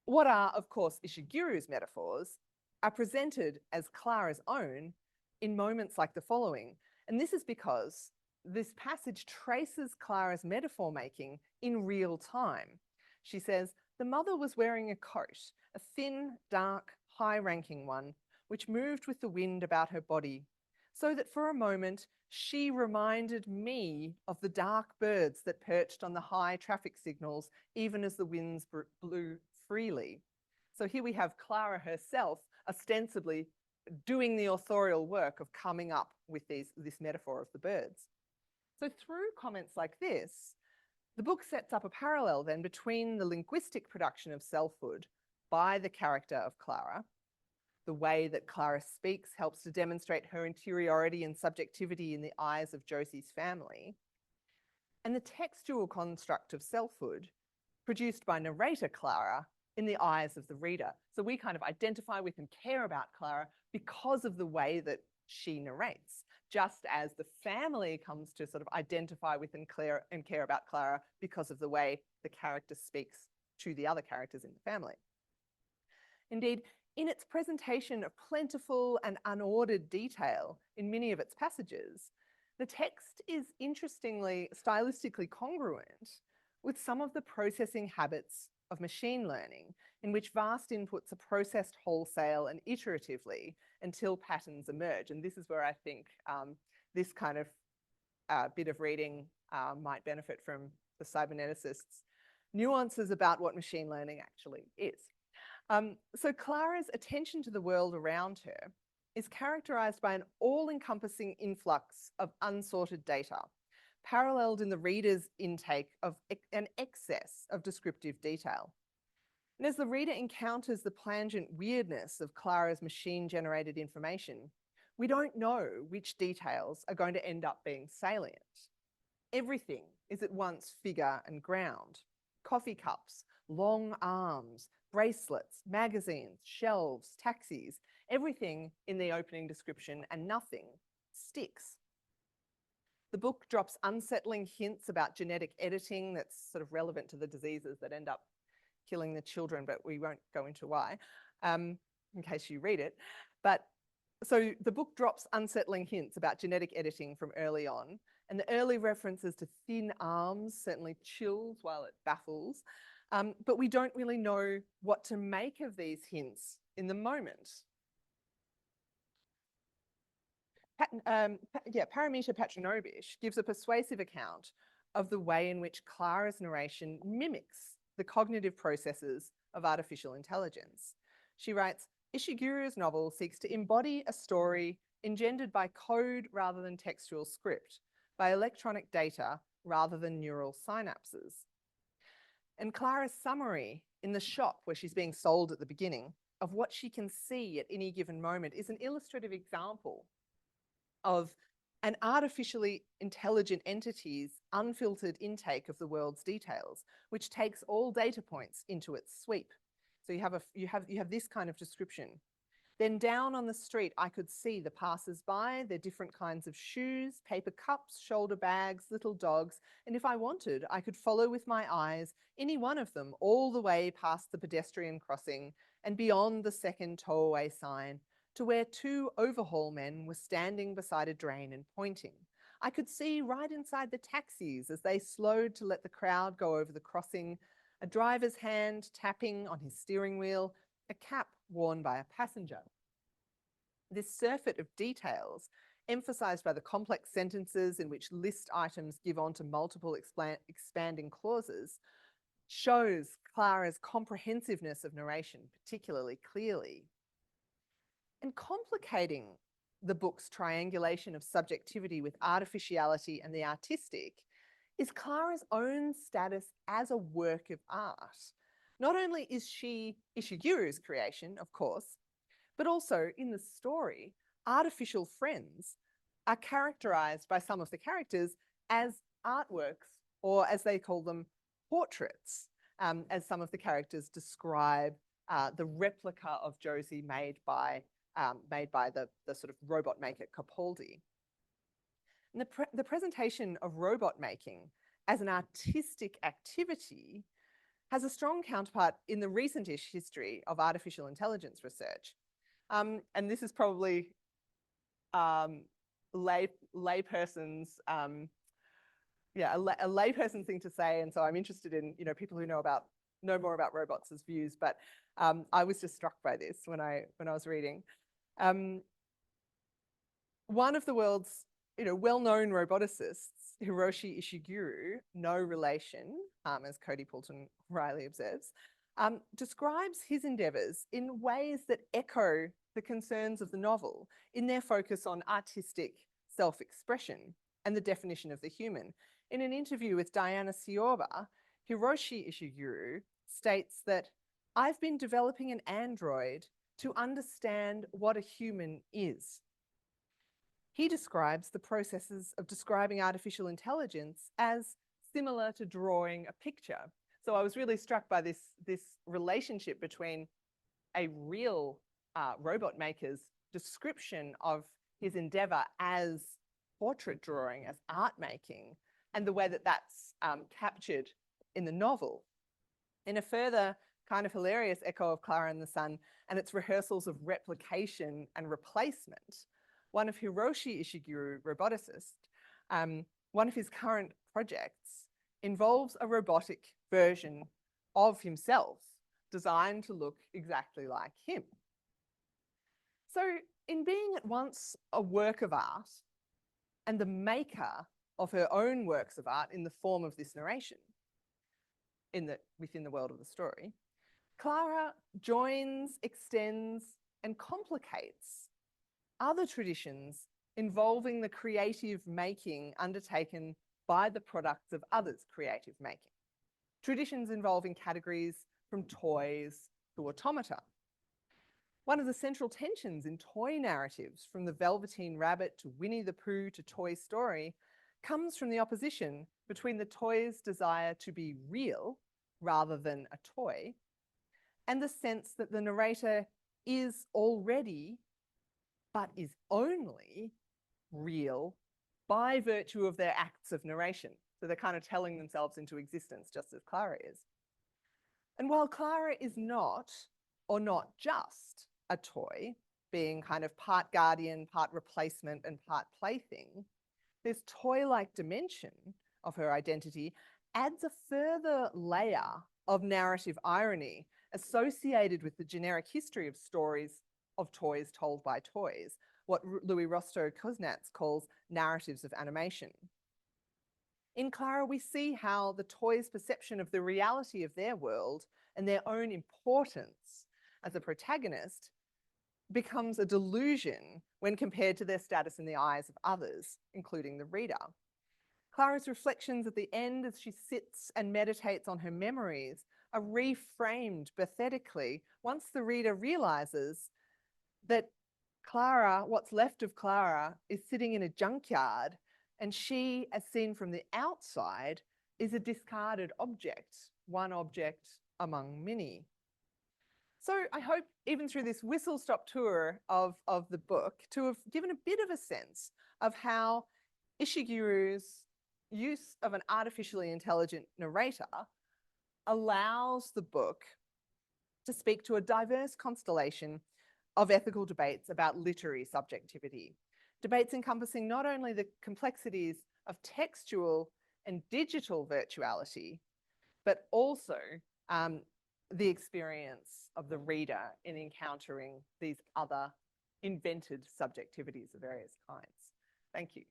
What are, of course, Ishiguro's metaphors are presented as Clara's own in moments like the following. And this is because this passage traces Clara's metaphor making in real time. She says, the mother was wearing a coat, a thin, dark, high-ranking one, which moved with the wind about her body, so that for a moment she reminded me of the dark birds that perched on the high traffic signals, even as the winds blew freely. So here we have Clara herself ostensibly doing the authorial work of coming up with this metaphor of the birds. So through comments like this, the book sets up a parallel then between the linguistic production of selfhood by the character of Clara. The way that Clara speaks helps to demonstrate her interiority and subjectivity in the eyes of Josie's family. And the textual construct of selfhood produced by narrator Clara in the eyes of the reader. So we kind of identify with and care about Clara because of the way that she narrates, just as the family comes to sort of identify with and care about Clara because of the way the character speaks to the other characters in the family. Indeed, in its presentation of plentiful and unordered detail in many of its passages, the text is interestingly stylistically congruent with some of the processing habits of machine learning, in which vast inputs are processed wholesale and iteratively until patterns emerge. And this is where I think this kind of bit of reading might benefit from the cyberneticists' nuances about what machine learning actually is. So Clara's attention to the world around her is characterized by an all-encompassing influx of unsorted data, paralleled in the reader's intake of an excess of descriptive detail. And as the reader encounters the plangent weirdness of Clara's machine-generated information, we don't know which details are going to end up being salient. Everything is at once figure and ground. Coffee cups, long arms, bracelets, magazines, shelves, taxis, everything in the opening description and nothing sticks. The book drops unsettling hints about genetic editing that's sort of relevant to the diseases that end up killing the children, but we won't go into why, in case you read it. But so the book drops unsettling hints about genetic editing from early on, and the early references to thin arms certainly chills while it baffles. But we don't really know what to make of these hints in the moment. Paramita Patrinobish gives a persuasive account of the way in which Clara's narration mimics the cognitive processes of artificial intelligence. She writes, Ishiguro's novel seeks to embody a story engendered by code rather than textual script, by electronic data rather than neural synapses. And Clara's summary in the shop where she's being sold at the beginning of what she can see at any given moment is an illustrative example of an artificially intelligent entity's unfiltered intake of the world's details, which takes all data points into its sweep. So you have this kind of description. Then down on the street, I could see the passers-by, their different kinds of shoes, paper cups, shoulder bags, little dogs, and if I wanted, I could follow with my eyes any one of them all the way past the pedestrian crossing and beyond the second tow-away sign to where two overhaul men were standing beside a drain and pointing. I could see right inside the taxis as they slowed to let the crowd go over the crossing, a driver's hand tapping on his steering wheel, a cap worn by a passenger. This surfeit of details, emphasized by the complex sentences in which list items give on to multiple expanding clauses, shows Clara's comprehensiveness of narration particularly clearly. And complicating the book's triangulation of subjectivity with artificiality and the artistic is Clara's own status as a work of art. Not only is she Ishiguro's creation, of course, but also in the story, artificial friends are characterized by some of the characters as artworks, or as they call them, portraits, as some of the characters describe the replica of Josie made by the sort of robot maker Capaldi. And the presentation of robot making as an artistic activity has a strong counterpart in the recent-ish history of artificial intelligence research. And this is probably layperson's a layperson thing to say, and so I'm interested in people who know more about robots' views. But I was just struck by this when I was reading. One of the world's well-known roboticists, Hiroshi Ishiguro, no relation, as Cody Poulton Riley observes, describes his endeavours in ways that echo the concerns of the novel in their focus on artistic self-expression and the definition of the human. In an interview with Diana Sioba, Hiroshi Ishiguro states that, "I've been developing an android to understand what a human is." He describes the processes of describing artificial intelligence as similar to drawing a picture. So I was really struck by this relationship between a real robot maker's description of his endeavor as portrait drawing, as art making, and the way that that's captured in the novel. In a further kind of hilarious echo of Clara and the Sun and its rehearsals of replication and replacement, one of Hiroshi Ishiguro, roboticist, one of his current projects involves a robotic version of himself designed to look exactly like him. So in being at once a work of art and the maker of her own works of art in the form of this narration within the world of the story, Clara joins, extends, and complicates other traditions involving the creative making undertaken by the products of others' creative making. Traditions involving categories from toys to automata. One of the central tensions in toy narratives, from the Velveteen Rabbit to Winnie the Pooh to Toy Story, comes from the opposition between the toy's desire to be real rather than a toy, and the sense that the narrator is already, but is only, real by virtue of their acts of narration. So they're kind of telling themselves into existence, just as Clara is. And while Clara is not, or not just, a toy, being kind of part guardian, part replacement, and part plaything, this toy-like dimension of her identity adds a further layer of narrative irony associated with the generic history of stories of toys told by toys, what Louis Rostow-Kuznets calls narratives of animation. In Clara, we see how the toys' perception of the reality of their world and their own importance as a protagonist becomes a delusion when compared to their status in the eyes of others, including the reader. Clara's reflections at the end as she sits and meditates on her memories are reframed pathetically once the reader realizes that Clara, what's left of Clara, is sitting in a junkyard, and she, as seen from the outside, is a discarded object, one object among many. So I hope, even through this whistle-stop tour of the book, to have given a bit of a sense of how Ishiguro's use of an artificially intelligent narrator allows the book to speak to a diverse constellation of ethical debates about literary subjectivity. Debates encompassing not only the complexities of textual and digital virtuality, but also the experience of the reader in encountering these other invented subjectivities of various kinds. Thank you.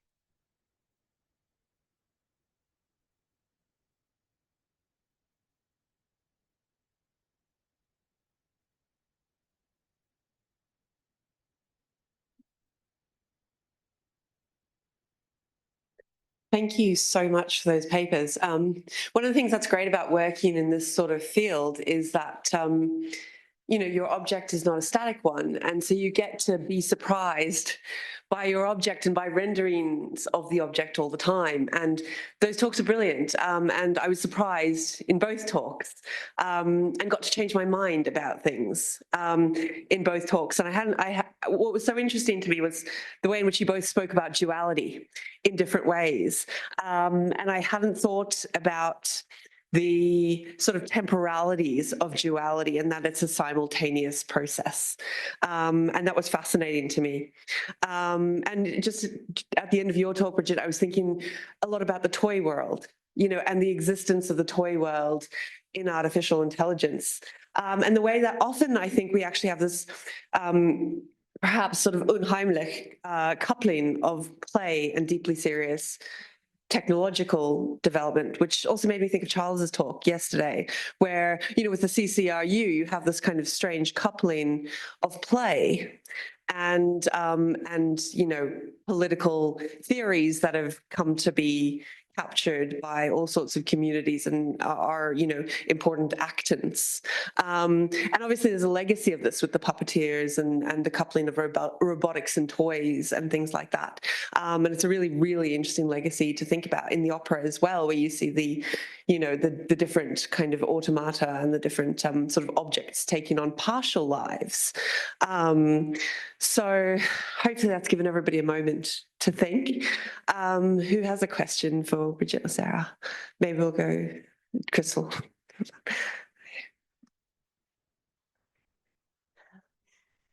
Thank you so much for those papers. One of the things that's great about working in this sort of field is that your object is not a static one. And so you get to be surprised by your object and by renderings of the object all the time. And those talks are brilliant. And I was surprised in both talks, and got to change my mind about things in both talks. And what was so interesting to me was the way in which you both spoke about duality in different ways. And I hadn't thought about the sort of temporalities of duality and that it's a simultaneous process. And that was fascinating to me. And just at the end of your talk, Bridget, I was thinking a lot about the toy world, and the existence of the toy world in artificial intelligence. And the way that often I think we actually have this perhaps sort of unheimlich coupling of play and deeply serious technological development, which also made me think of Charles's talk yesterday, where, with the CCRU, you have this kind of strange coupling of play and political theories that have come to be captured by all sorts of communities and are, important actants. And obviously there's a legacy of this with the puppeteers and the coupling of robotics and toys and things like that. And it's a really, really interesting legacy to think about in the opera as well, where you see the different kind of automata and the different sort of objects taking on partial lives. So hopefully that's given everybody a moment to think. Who has a question for Bridget or Sarah? Maybe we'll go Crystal.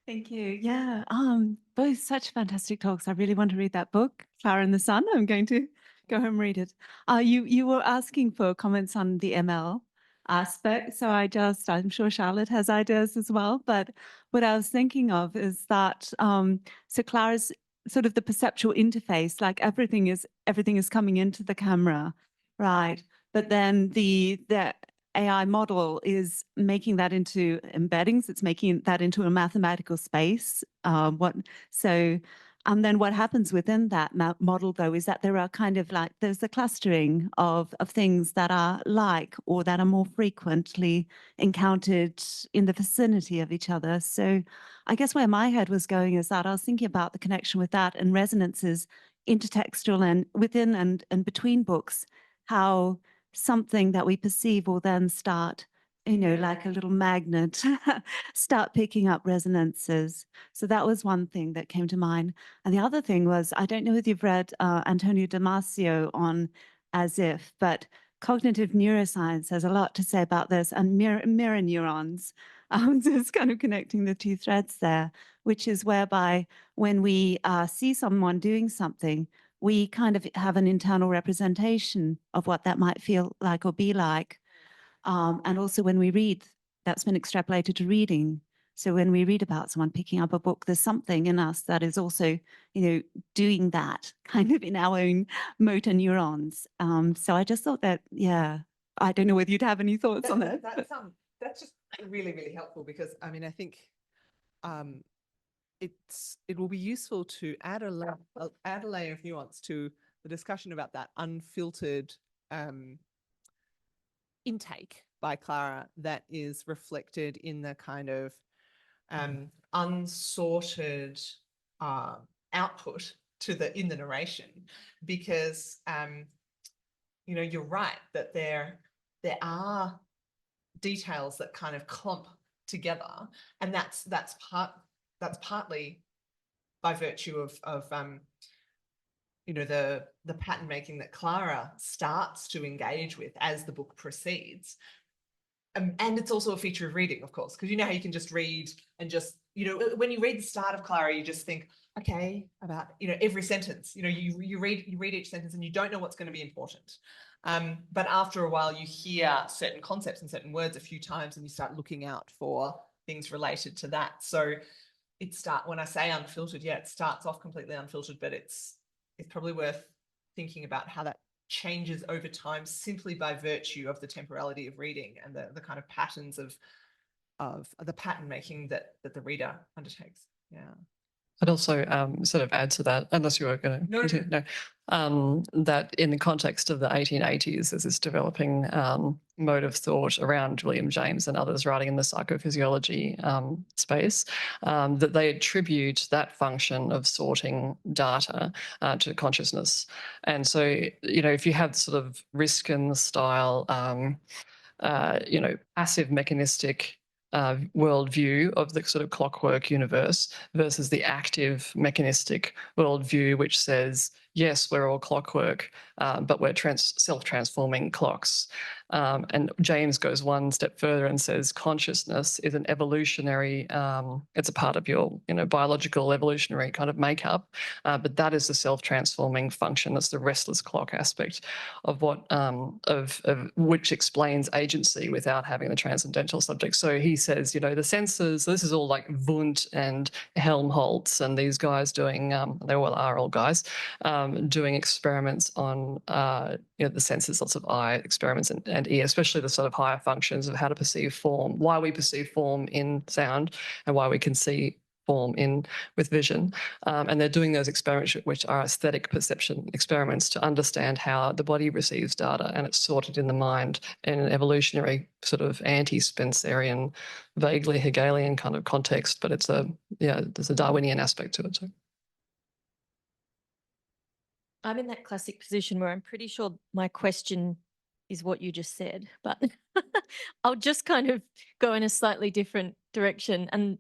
Thank you. Yeah, both such fantastic talks. I really want to read that book, Clara and the Sun. I'm going to go home and read it. You were asking for comments on the ML aspect, so I'm sure Charlotte has ideas as well. But what I was thinking of is that so Clara's sort of the perceptual interface, like everything is coming into the camera, right? But then the AI model is making that into embeddings. It's making that into a mathematical space. And then what happens within that model, though, is that there are kind of like, there's a clustering of things that are like or that are more frequently encountered in the vicinity of each other. So I guess where my head was going is that I was thinking about the connection with that and resonances intertextual and within and between books, how something that we perceive will then start, like a little magnet, start picking up resonances. So that was one thing that came to mind. And the other thing was, I don't know if you've read Antonio Damasio on As If, but cognitive neuroscience has a lot to say about this, and mirror neurons. So it's kind of connecting the two threads there, which is whereby when we see someone doing something, we kind of have an internal representation of what that might feel like or be like. And also when we read, that's been extrapolated to reading. So when we read about someone picking up a book, there's something in us that is also, doing that kind of in our own motor neurons. So I just thought that, yeah, I don't know whether you'd have any thoughts on that. That's just really, really helpful because, I mean, I think it will be useful to add a layer of nuance to the discussion about that unfiltered intake by Clara that is reflected in the kind of unsorted output in the narration, because you're right that there are details that kind of clump together, and that's partly by virtue of the pattern making that Clara starts to engage with as the book proceeds. And it's also a feature of reading, of course, because how you can just read and just, when you read the start of Clara, you just think, okay, about, every sentence, you read each sentence and you don't know what's going to be important. But after a while, you hear certain concepts and certain words a few times and you start looking out for things related to that. So when I say unfiltered, it starts off completely unfiltered, but it's probably worth thinking about how that changes over time simply by virtue of the temporality of reading and the kind of patterns of the pattern making that the reader undertakes. Yeah. I'd also sort of add to that, unless you were going to continue. No, that in the context of the 1880s, there's this developing mode of thought around William James and others writing in the psychophysiology space, that they attribute that function of sorting data to consciousness. And so, you know, if you have sort of Riskin style, you know, passive mechanistic worldview of the sort of clockwork universe versus the active mechanistic worldview, which says, yes, we're all clockwork, but we're self-transforming clocks. And James goes one step further and says consciousness is an evolutionary, it's a part of your, you know, biological evolutionary kind of makeup, but that is the self-transforming function. That's the restless clock aspect of what, of which explains agency without having the transcendental subject. So he says, you know, the senses, this is all like Wundt and Helmholtz and these guys doing, they all are all guys, doing experiments on, you know, the senses, lots of eye experiments and ear, especially the sort of higher functions of how to perceive form, why we perceive form in sound and why we can see form in with vision. And they're doing those experiments, which are aesthetic perception experiments, to understand how the body receives data, and it's sorted in the mind in an evolutionary sort of anti-Spencerian, vaguely Hegelian kind of context, but it's a, yeah, there's a Darwinian aspect to it too. I'm in that classic position where I'm pretty sure my question is what you just said, but I'll just kind of go in a slightly different direction. And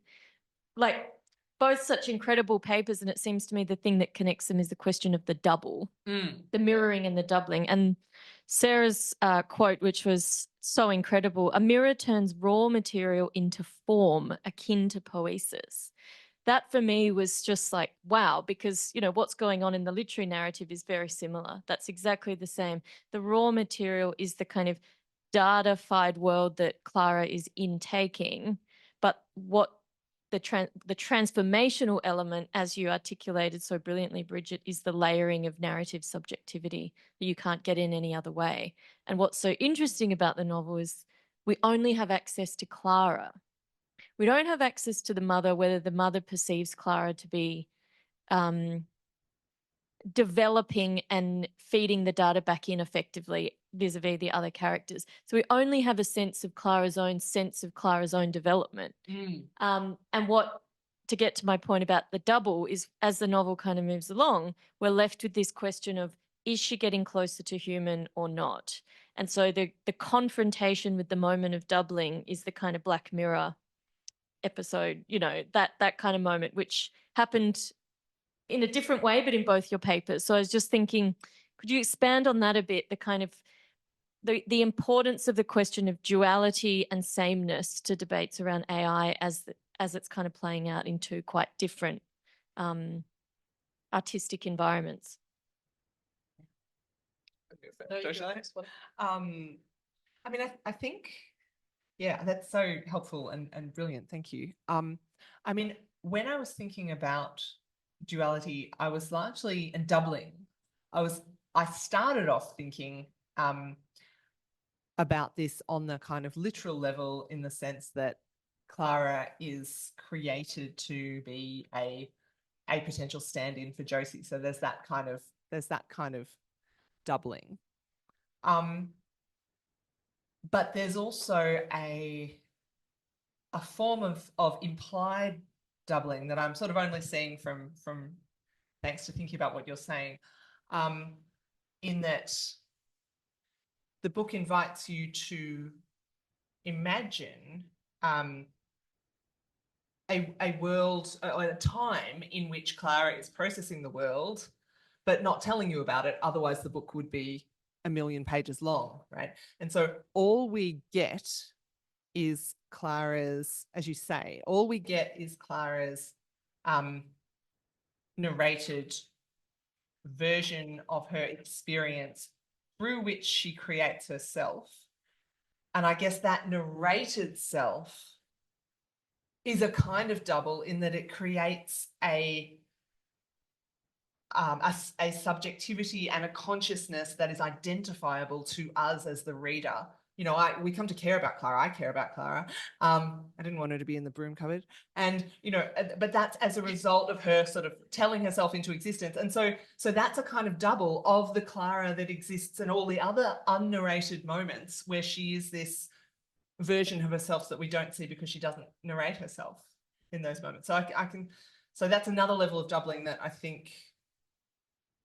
like both such incredible papers, and it seems to me the thing that connects them is the question of the double, the mirroring and the doubling. And Sarah's quote, which was so incredible, a mirror turns raw material into form akin to poesis. That for me was just like, wow, because, you know, what's going on in the literary narrative is very similar. That's exactly the same. The raw material is the kind of datafied world that Clara is intaking, but what the transformational element, as you articulated so brilliantly, Bridget, is the layering of narrative subjectivity that you can't get in any other way. And what's so interesting about the novel is we only have access to Clara. We don't have access to the mother, whether the mother perceives Clara to be developing and feeding the data back in effectively vis-a-vis the other characters. So we only have a sense of Clara's own development. And what, to get to my point about the double, is as the novel kind of moves along, we're left with this question of, is she getting closer to human or not? And so the confrontation with the moment of doubling is the kind of Black Mirror episode, you know, that kind of moment, which happened in a different way, but in both your papers. So I was just thinking, could you expand on that a bit, the kind of the importance of the question of duality and sameness to debates around AI as it's kind of playing out in two quite different artistic environments? I mean, I think, yeah, that's so helpful and brilliant. Thank you. I mean, when I was thinking about duality, I was largely, and doubling, I started off thinking about this on the kind of literal level, in the sense that Clara is created to be a potential stand-in for Josie. So there's that kind of doubling. But there's also a form of implied doubling that I'm sort of only seeing from thanks to thinking about what you're saying, in that the book invites you to imagine a world or a time in which Clara is processing the world, but not telling you about it. Otherwise, the book would be 1,000,000 pages long, right? And so all we get is Clara's, as you say, all we get is Clara's narrated version of her experience through which she creates herself. And I guess that narrated self is a kind of double, in that it creates a subjectivity and a consciousness that is identifiable to us as the reader, you know, we come to care about Clara. I care about Clara. I didn't want her to be in the broom cupboard. And, you know, but that's as a result of her sort of telling herself into existence. And so that's a kind of double of the Clara that exists in all the other unnarrated moments where she is this version of herself that we don't see because she doesn't narrate herself in those moments. So so that's another level of doubling that I think,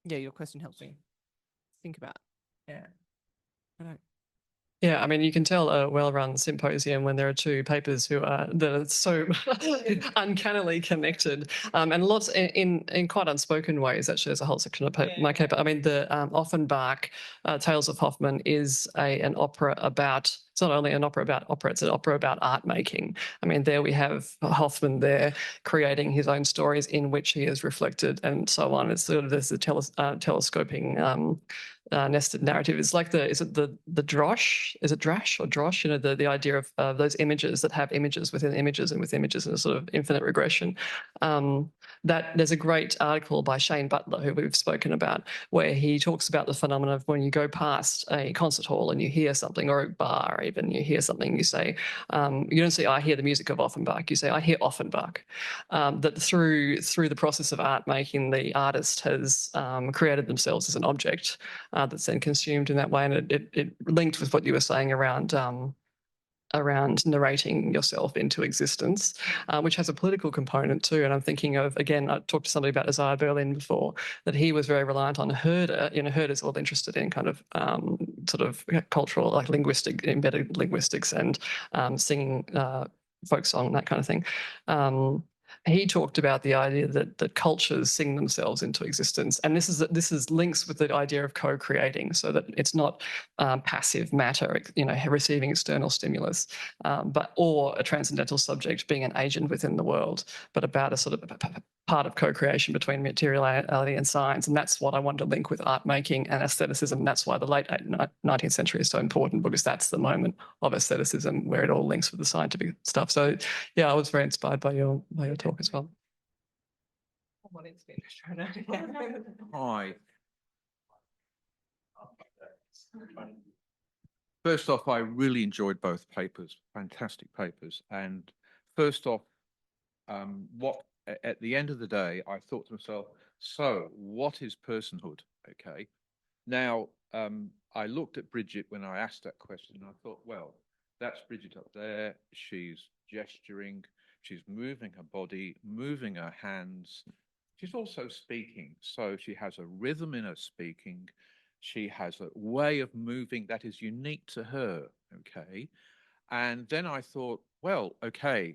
yeah, your question helps me think about. Yeah. I don't. Yeah, I mean, you can tell a well-run symposium when there are two papers that are so uncannily connected, and lots in quite unspoken ways. Actually, there's a whole section of my paper. I mean, the Offenbach Tales of Hoffmann is an opera about. It's not only an opera about opera; it's an opera about art making. I mean, there we have Hoffmann there creating his own stories in which he is reflected, and so on. It's sort of there's a telescoping. Nested narrative. It's like is it the drosh? Is it drash or drosh? You know, the idea of those images that have images within images and with images in a sort of infinite regression. That there's a great article by Shane Butler, who we've spoken about, where he talks about the phenomenon of when you go past a concert hall and you hear something, or a bar even, you hear something, you say, you don't say, I hear the music of Offenbach, you say, I hear Offenbach. That through the process of art making, the artist has created themselves as an object that's then consumed in that way. And it linked with what you were saying around narrating yourself into existence, which has a political component too. And I'm thinking of, again, I talked to somebody about Isaiah Berlin before, that he was very reliant on Herder. You know, Herder's all interested in kind of sort of cultural, like embedded linguistics and singing folk song, that kind of thing. He talked about the idea that cultures sing themselves into existence, and this is links with the idea of co-creating, so that it's not passive matter, you know, receiving external stimulus, or a transcendental subject being an agent within the world, but about a sort of part of co-creation between materiality and science. And that's what I wanted to link with art making and aestheticism. That's why the late 19th century is so important, because that's the moment of aestheticism where it all links with the scientific stuff. So yeah, I was very inspired by your talk as well. Hi. First off, I really enjoyed both papers, fantastic papers. And first off, at the end of the day, I thought to myself, so what is personhood? Okay. Now, I looked at Bridget when I asked that question, and I thought, well, that's Bridget up there. She's gesturing, she's moving her body, moving her hands. She's also speaking. So she has a rhythm in her speaking. She has a way of moving that is unique to her. Okay. And then I thought, well, okay,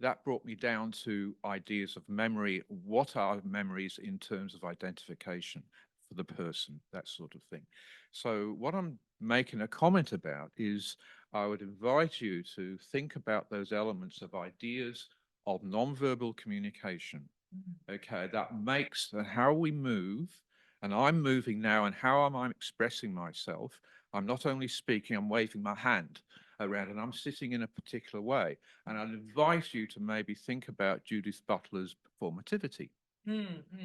that brought me down to ideas of memory. What are memories in terms of identification for the person, that sort of thing. So what I'm making a comment about is I would invite you to think about those elements of ideas of nonverbal communication. Okay, that makes how we move, and I'm moving now, and how am I expressing myself? I'm not only speaking, I'm waving my hand around, and I'm sitting in a particular way. And I'd advise you to maybe think about Judith Butler's performativity.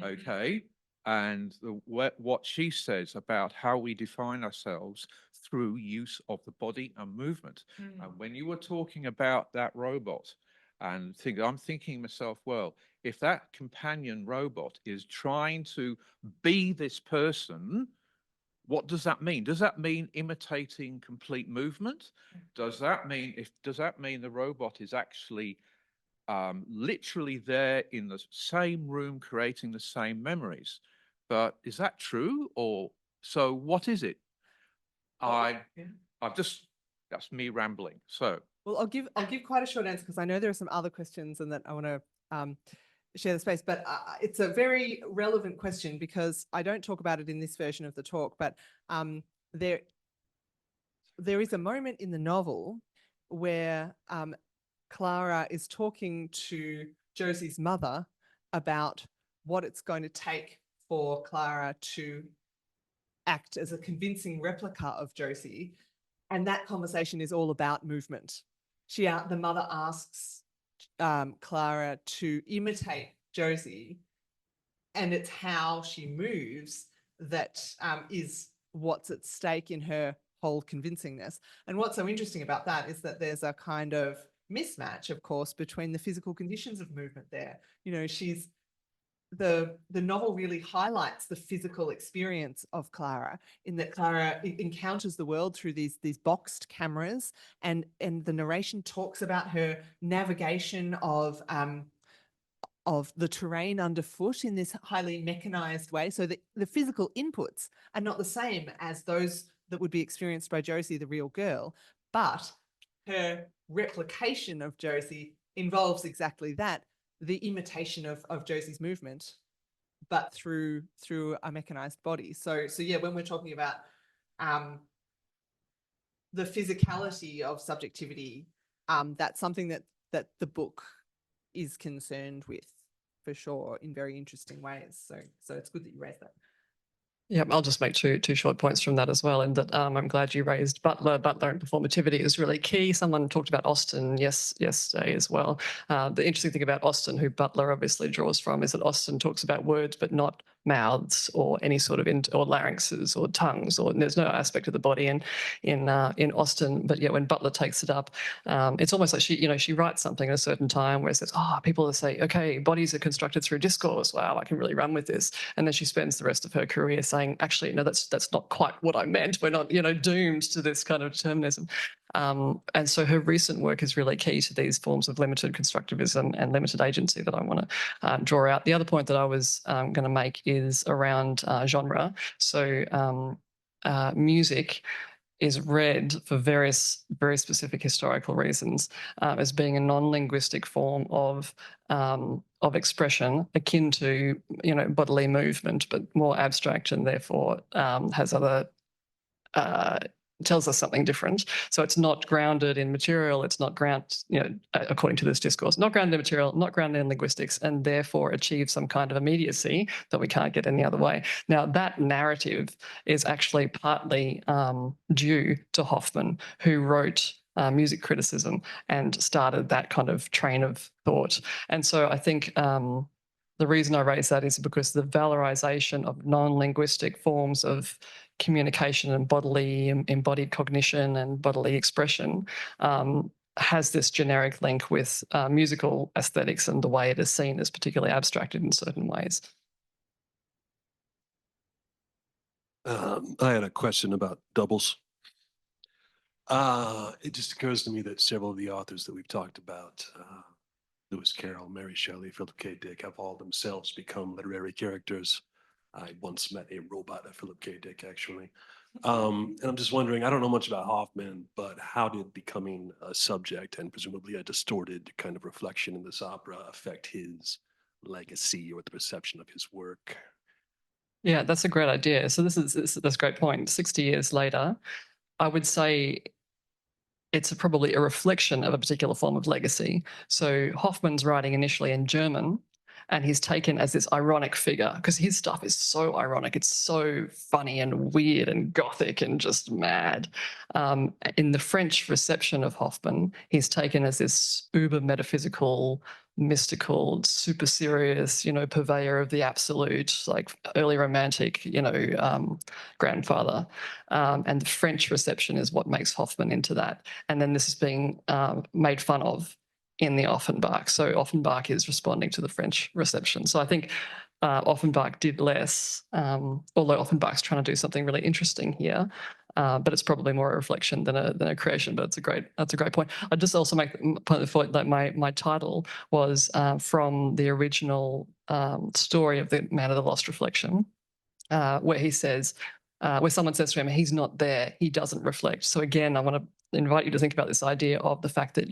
Okay, and what she says about how we define ourselves through use of the body and movement. And when you were talking about that robot, and I'm thinking myself, well, if that companion robot is trying to be this person, what does that mean? Does that mean imitating complete movement? Does that mean the robot is actually literally there in the same room creating the same memories? But is that true? Or so what is it? That's me rambling. So well, I'll give quite a short answer, because I know there are some other questions and that I want to share the space, but it's a very relevant question, because I don't talk about it in this version of the talk, but there is a moment in the novel where Clara is talking to Josie's mother about what it's going to take for Clara to act as a convincing replica of Josie. And that conversation is all about movement. The mother asks Clara to imitate Josie, and it's how she moves that is what's at stake in her whole convincingness. And what's so interesting about that is that there's a kind of mismatch, of course, between the physical conditions of movement there. You know, the novel really highlights the physical experience of Clara, in that Clara encounters the world through these boxed cameras, and the narration talks about her navigation of the terrain underfoot in this highly mechanized way. So the physical inputs are not the same as those that would be experienced by Josie, the real girl, but her replication of Josie involves exactly that, the imitation of Josie's movement, but through a mechanized body. So yeah, when we're talking about the physicality of subjectivity, that's something that the book is concerned with, for sure, in very interesting ways. So it's good that you raised that. Yeah, I'll just make two short points from that as well. And that I'm glad you raised Butler and performativity is really key. Someone talked about Austen yesterday as well. The interesting thing about Austen, who Butler obviously draws from, is that Austen talks about words but not mouths or any sort of or larynxes or tongues, or there's no aspect of the body in Austen. But yeah, when Butler takes it up, it's almost like she writes something at a certain time where it says, people will say, okay, bodies are constructed through discourse. Wow, I can really run with this. And then she spends the rest of her career saying, actually, no, that's not quite what I meant. We're not, doomed to this kind of determinism. And so her recent work is really key to these forms of limited constructivism and limited agency that I want to draw out. The other point that I was going to make is around genre. So music is read for various very specific historical reasons as being a non-linguistic form of expression akin to bodily movement, but more abstract, and therefore has other tells us something different. So it's not grounded in material. It's not according to this discourse, not grounded in material, not grounded in linguistics, and therefore achieves some kind of immediacy that we can't get any other way. Now, that narrative is actually partly due to Hoffman, who wrote music criticism and started that kind of train of thought. And so I think the reason I raise that is because the valorization of non-linguistic forms of communication and bodily embodied cognition and bodily expression has this generic link with musical aesthetics and the way it is seen as particularly abstracted in certain ways. I had a question about doubles. It just occurs to me that several of the authors that we've talked about, Lewis Carroll, Mary Shelley, Philip K. Dick, have all themselves become literary characters. I once met a robot of Philip K. Dick, actually. And I'm just wondering, I don't know much about Hoffman, but how did becoming a subject and presumably a distorted kind of reflection in this opera affect his legacy or the perception of his work? Yeah, that's a great idea. So that's a great point. 60 years later, I would say it's probably a reflection of a particular form of legacy. So Hoffman's writing initially in German, and he's taken as this ironic figure because his stuff is so ironic. It's so funny and weird and gothic and just mad. In the French reception of Hoffman, he's taken as this uber metaphysical, mystical, super serious, purveyor of the absolute, like early romantic, grandfather. And the French reception is what makes Hoffman into that. And then this is being made fun of in the Offenbach. So Offenbach is responding to the French reception. So I think Offenbach did less, although Offenbach's trying to do something really interesting here. But it's probably more a reflection than a creation. But that's a great point. I'd just also make the point that my title was from the original story of the Man of the Lost Reflection, where he says, where someone says to him, he's not there, he doesn't reflect. So again, I want to invite you to think about this idea of the fact that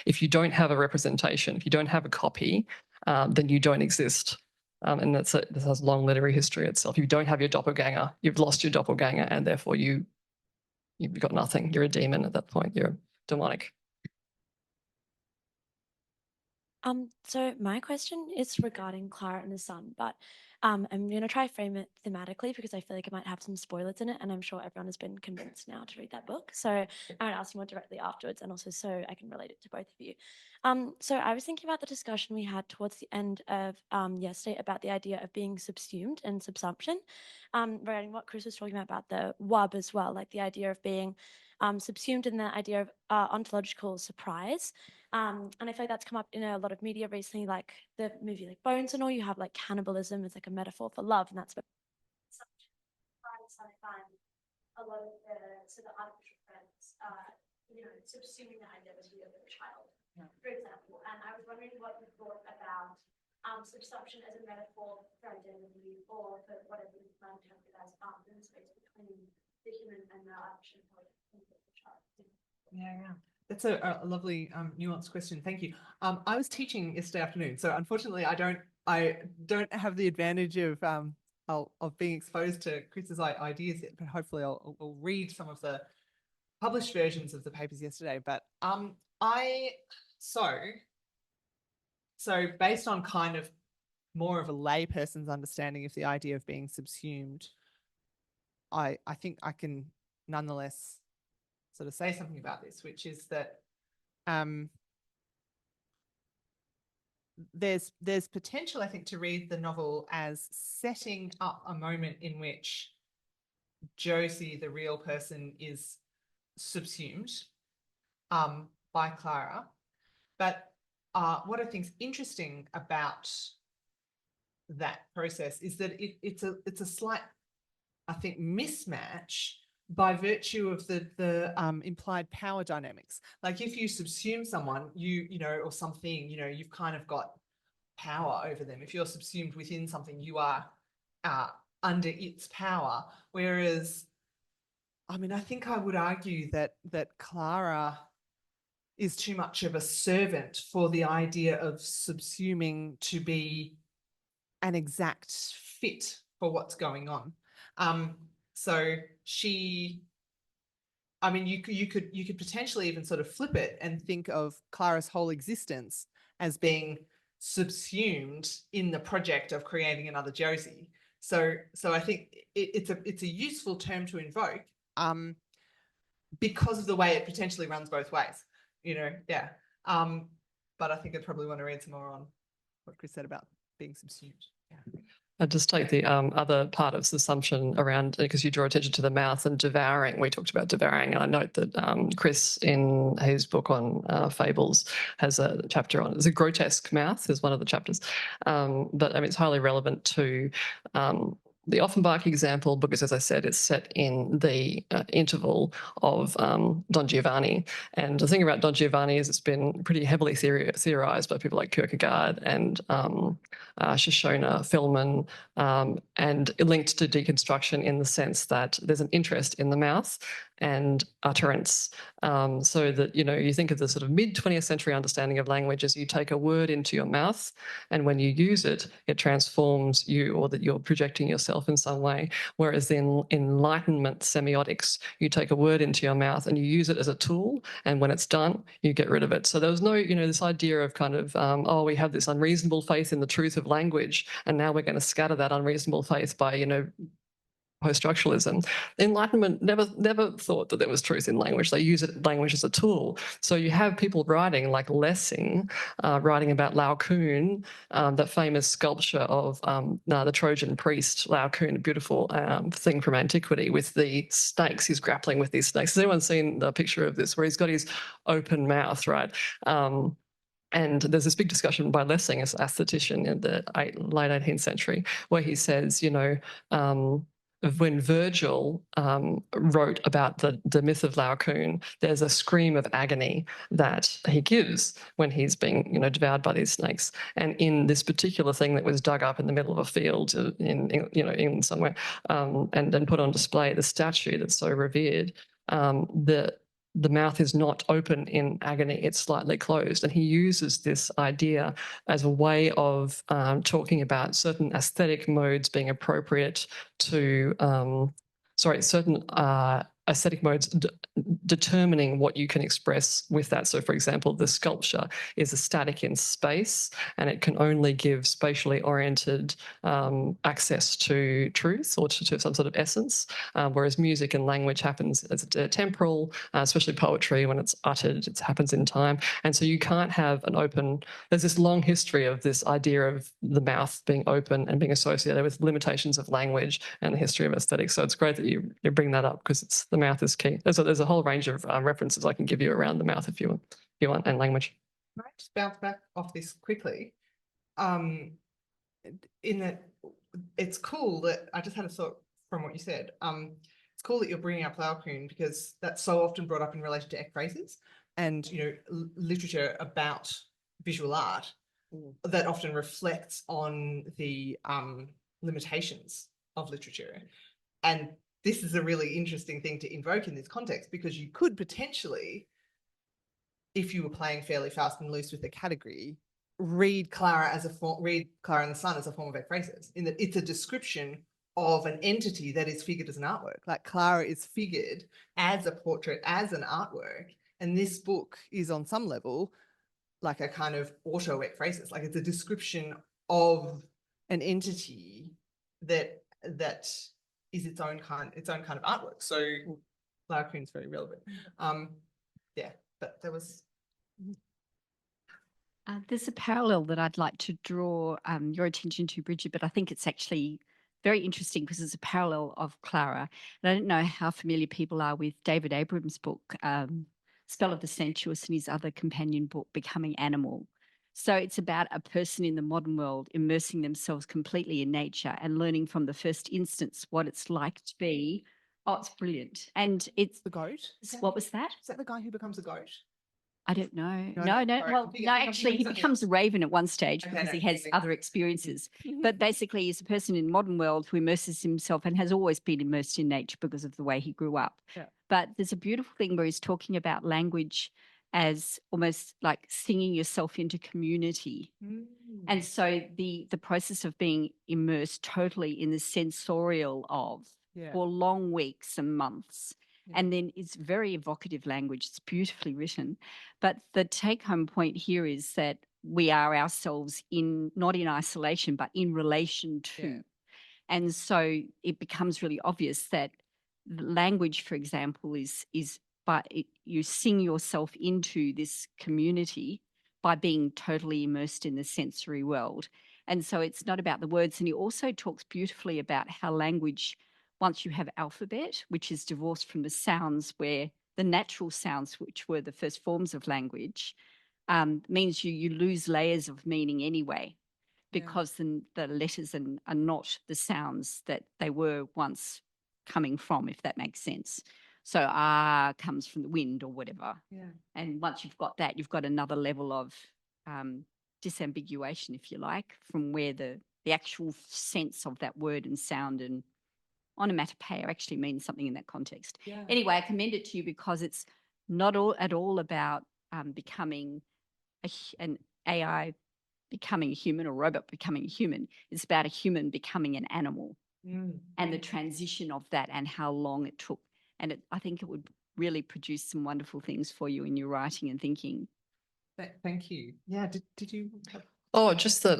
if you don't have a representation, if you don't have a copy, then you don't exist. And this has long literary history itself. If you don't have your doppelganger, you've lost your doppelganger, and therefore you've got nothing. You're a demon at that point. You're demonic. So my question is regarding Clara and the Sun, but I'm going to try frame it thematically because I feel like it might have some spoilers in it, and I'm sure everyone has been convinced now to read that book. So I would ask you more directly afterwards, and also so I can relate it to both of you. So I was thinking about the discussion we had towards the end of yesterday about the idea of being subsumed and subsumption, regarding what Chris was talking about the wub as well, like the idea of being subsumed in the idea of ontological surprise. And I feel like that's come up in a lot of media recently, like the movie like Bones and all. You have like cannibalism as like a metaphor for love, and that's what I find a lot of the sort of artificial friends, subsuming the identity of a child, for example. And I was wondering what you thought about subsumption as a metaphor for identity, or for whatever you might interpret as the space between the human and the artificial intelligence of the child. Yeah. That's a lovely nuanced question. Thank you. I was teaching yesterday afternoon, so unfortunately I don't have the advantage of being exposed to Chris's ideas yet, but hopefully I'll read some of the published versions of the papers yesterday. But so based on kind of more of a layperson's understanding of the idea of being subsumed, I think I can nonetheless sort of say something about this, which is that there's potential, I think, to read the novel as setting up a moment in which Josie, the real person, is subsumed by Clara. But what I think is interesting about that process is that it's a slight, I think, mismatch by virtue of the implied power dynamics. Like if you subsume someone, or something, you've kind of got power over them. If you're subsumed within something, you are under its power. Whereas, I mean, I think I would argue that Clara is too much of a servant for the idea of subsuming to be an exact fit for what's going on. So you could potentially even sort of flip it and think of Clara's whole existence as being subsumed in the project of creating another Josie. So I think it's a useful term to invoke because of the way it potentially runs both ways. Yeah. But I think I'd probably want to read some more on what Chris said about being subsumed. Yeah. I'd just take the other part of subsumption around, because you draw attention to the mouth and devouring. We talked about devouring, and I note that Chris, in his book on Fables, has a chapter on it. It's a grotesque mouth is one of the chapters. But I mean, it's highly relevant to the Offenbach example, because, as I said, it's set in the interval of Don Giovanni. And the thing about Don Giovanni is it's been pretty heavily theorized by people like Kierkegaard and Shoshona, Philman, and linked to deconstruction in the sense that there's an interest in the mouth and utterance. So that, you think of the sort of mid-20th century understanding of language as you take a word into your mouth, and when you use it, it transforms you, or that you're projecting yourself in some way. Whereas in Enlightenment semiotics, you take a word into your mouth and you use it as a tool, and when it's done, you get rid of it. So there was no, this idea of kind of, we have this unreasonable faith in the truth of language, and now we're going to scatter that unreasonable faith by, post-structuralism. Enlightenment never thought that there was truth in language. They use language as a tool. So you have people writing like Lessing, writing about Lao Kun, that famous sculpture of the Trojan priest, Lao Kun, a beautiful thing from antiquity with the snakes. He's grappling with these snakes. Has anyone seen the picture of this where he's got his open mouth, right? And there's this big discussion by Lessing, as aesthetician in the late 18th century, where he says, when Virgil wrote about the myth of Lao Kun, there's a scream of agony that he gives when he's being, devoured by these snakes. And in this particular thing that was dug up in the middle of a field in England somewhere, and put on display, the statue that's so revered, the mouth is not open in agony, it's slightly closed. And he uses this idea as a way of talking about certain aesthetic modes being appropriate to, certain aesthetic modes determining what you can express with that. So, for example, the sculpture is a static in space, and it can only give spatially oriented access to truth or to some sort of essence, whereas music and language happens as temporal, especially poetry, when it's uttered, it happens in time. And so you can't have an open, there's this long history of this idea of the mouth being open and being associated with limitations of language and the history of aesthetics. So it's great that you bring that up, because it's the mouth is key. There's a whole range of references I can give you around the mouth if you want, and language. Can I just bounce back off this quickly? In that it's cool that I just had a thought from what you said. It's cool that you're bringing up Flower Queen, because that's so often brought up in relation to ekphrases and, you know, literature about visual art that often reflects on the limitations of literature. And this is a really interesting thing to invoke in this context, because you could potentially, if you were playing fairly fast and loose with the category, read Clara and the Sun as a form of ekphrasis, in that it's a description of an entity that is figured as an artwork. Like Clara is figured as a portrait, as an artwork, and this book is on some level like a kind of auto ekphrasis. Like it's a description of an entity that is its own kind of artwork. So Flower Queen's very relevant. Yeah, but there was. There's a parallel that I'd like to draw your attention to, Bridget, but I think it's actually very interesting because it's a parallel of Clara. And I don't know how familiar people are with David Abrams' book, Spell of the Sensuous, and his other companion book, Becoming Animal. So it's about a person in the modern world immersing themselves completely in nature and learning from the first instance what it's like to be. Oh, it's brilliant. And it's The goat? what was that? Is that the guy who becomes a goat? I don't know. No, No, no, no. sorry. Well, I think no, I'm actually, he thinking something becomes a raven at one stage Okay, because no, he has thinking- other experiences. But basically, he's a person in the modern world who immerses himself and has always been immersed in nature because of the way he grew up. Yeah. But there's a beautiful thing where he's talking about language as almost like singing yourself into community. And so the process of being immersed totally in the sensorial of Yeah. for long weeks and months. Yeah. And then it's very evocative language. It's beautifully written. But the take home point here is that we are ourselves not in isolation, but in relation to. Yeah. And so it becomes really obvious that the language, for example, you sing yourself into this community by being totally immersed in the sensory world. And so it's not about the words. And he also talks beautifully about how language, once you have alphabet, which is divorced from the sounds, where the natural sounds, which were the first forms of language, means you lose layers of meaning anyway, because the letters are not the sounds that they were once coming from, if that makes sense. So comes from the wind or whatever. Yeah. And once you've got that, you've got another level of disambiguation, if you like, from where the actual sense of that word and sound and onomatopoeia actually means something in that context. Yeah. Anyway, I commend it to you because it's not at all about becoming an AI becoming a human or robot becoming a human. It's about a human becoming an animal and the transition of that and how long it took. And I think it would really produce some wonderful things for you in your writing and thinking. Thank you. Yeah. Did you have? Oh, just that.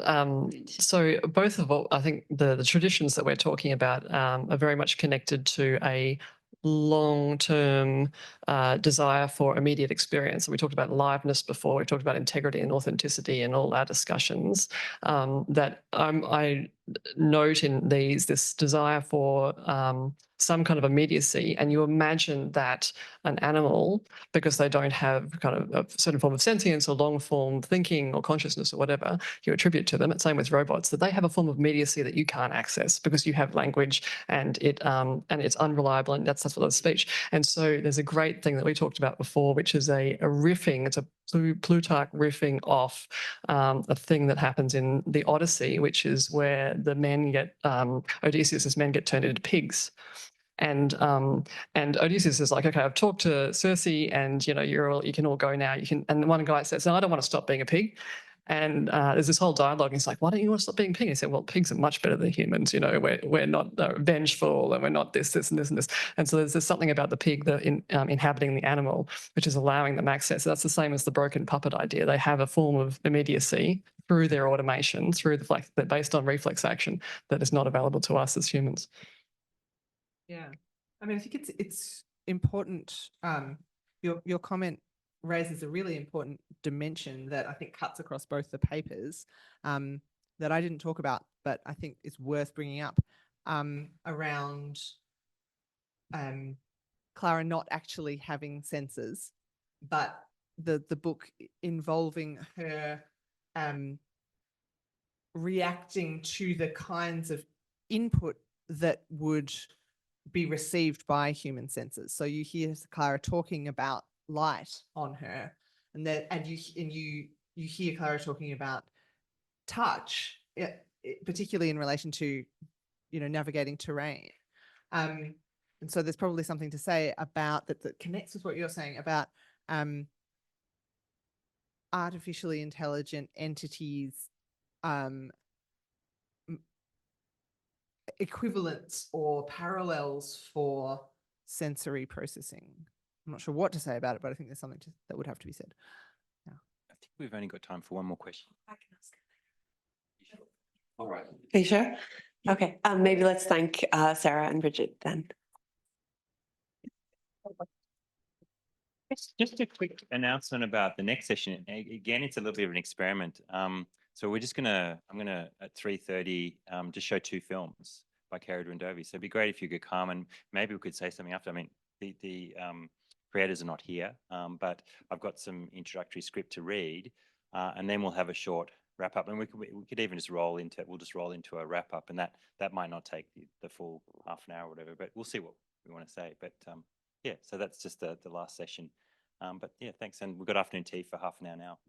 So both of what I think the traditions that we're talking about are very much connected to a long-term desire for immediate experience. And we talked about liveness before. We talked about integrity and authenticity in all our discussions. That I note in this desire for some kind of immediacy, and you imagine that an animal, because they don't have kind of a certain form of sentience or long form thinking or consciousness or whatever you attribute to them, it's same with robots, that they have a form of immediacy that you can't access because you have language and it's unreliable, and that's what it's speech. And so there's a great thing that we talked about before, which is a riffing. It's a Plutarch riffing off a thing that happens in the Odyssey, which is where the men get Odysseus's men get turned into pigs. And Odysseus is like, okay, I've talked to Circe, and you can all go now. And one guy says, no, I don't want to stop being a pig. And there's this whole dialogue. He's like, why don't you want to stop being pig? He said, well, pigs are much better than humans. You know, we're not vengeful, and we're not this, and this, and this. And so there's something about the pig that inhabiting the animal, which is allowing them access. So that's the same as the broken puppet idea. They have a form of immediacy through their automation, through the fact that based on reflex action that is not available to us as humans. Yeah, I mean, I think it's important. Your comment raises a really important dimension that I think cuts across both the papers, that I didn't talk about, but I think is worth bringing up, around Clara not actually having senses, but the book involving her reacting to the kinds of input that would be received by human senses. So you hear Clara talking about light on her, and you hear Clara talking about touch, particularly in relation to, you know, navigating terrain. And so there's probably something to say about that connects with what you're saying about artificially intelligent entities, equivalents or parallels for sensory processing. I'm not sure what to say about it, but I think there's something that would have to be said. I think we've only got time for one more question. I can ask. All right. Are you sure? Okay. Maybe let's thank Sarah and Bridget then. Just a quick announcement about the next session. Again, it's a little bit of an experiment. So we're just I'm gonna at 3:30 just show 2 films by Kerry Dwendovi. So it'd be great if you could come, and maybe we could say something after. I mean, the creators are not here, but I've got some introductory script to read, and then we'll have a short wrap up, and we could even just roll into a wrap up, and that might not take the full half an hour or whatever, but we'll see what we want to say. But yeah, so that's just the last session. But yeah, thanks, and we've got afternoon tea for half an hour now.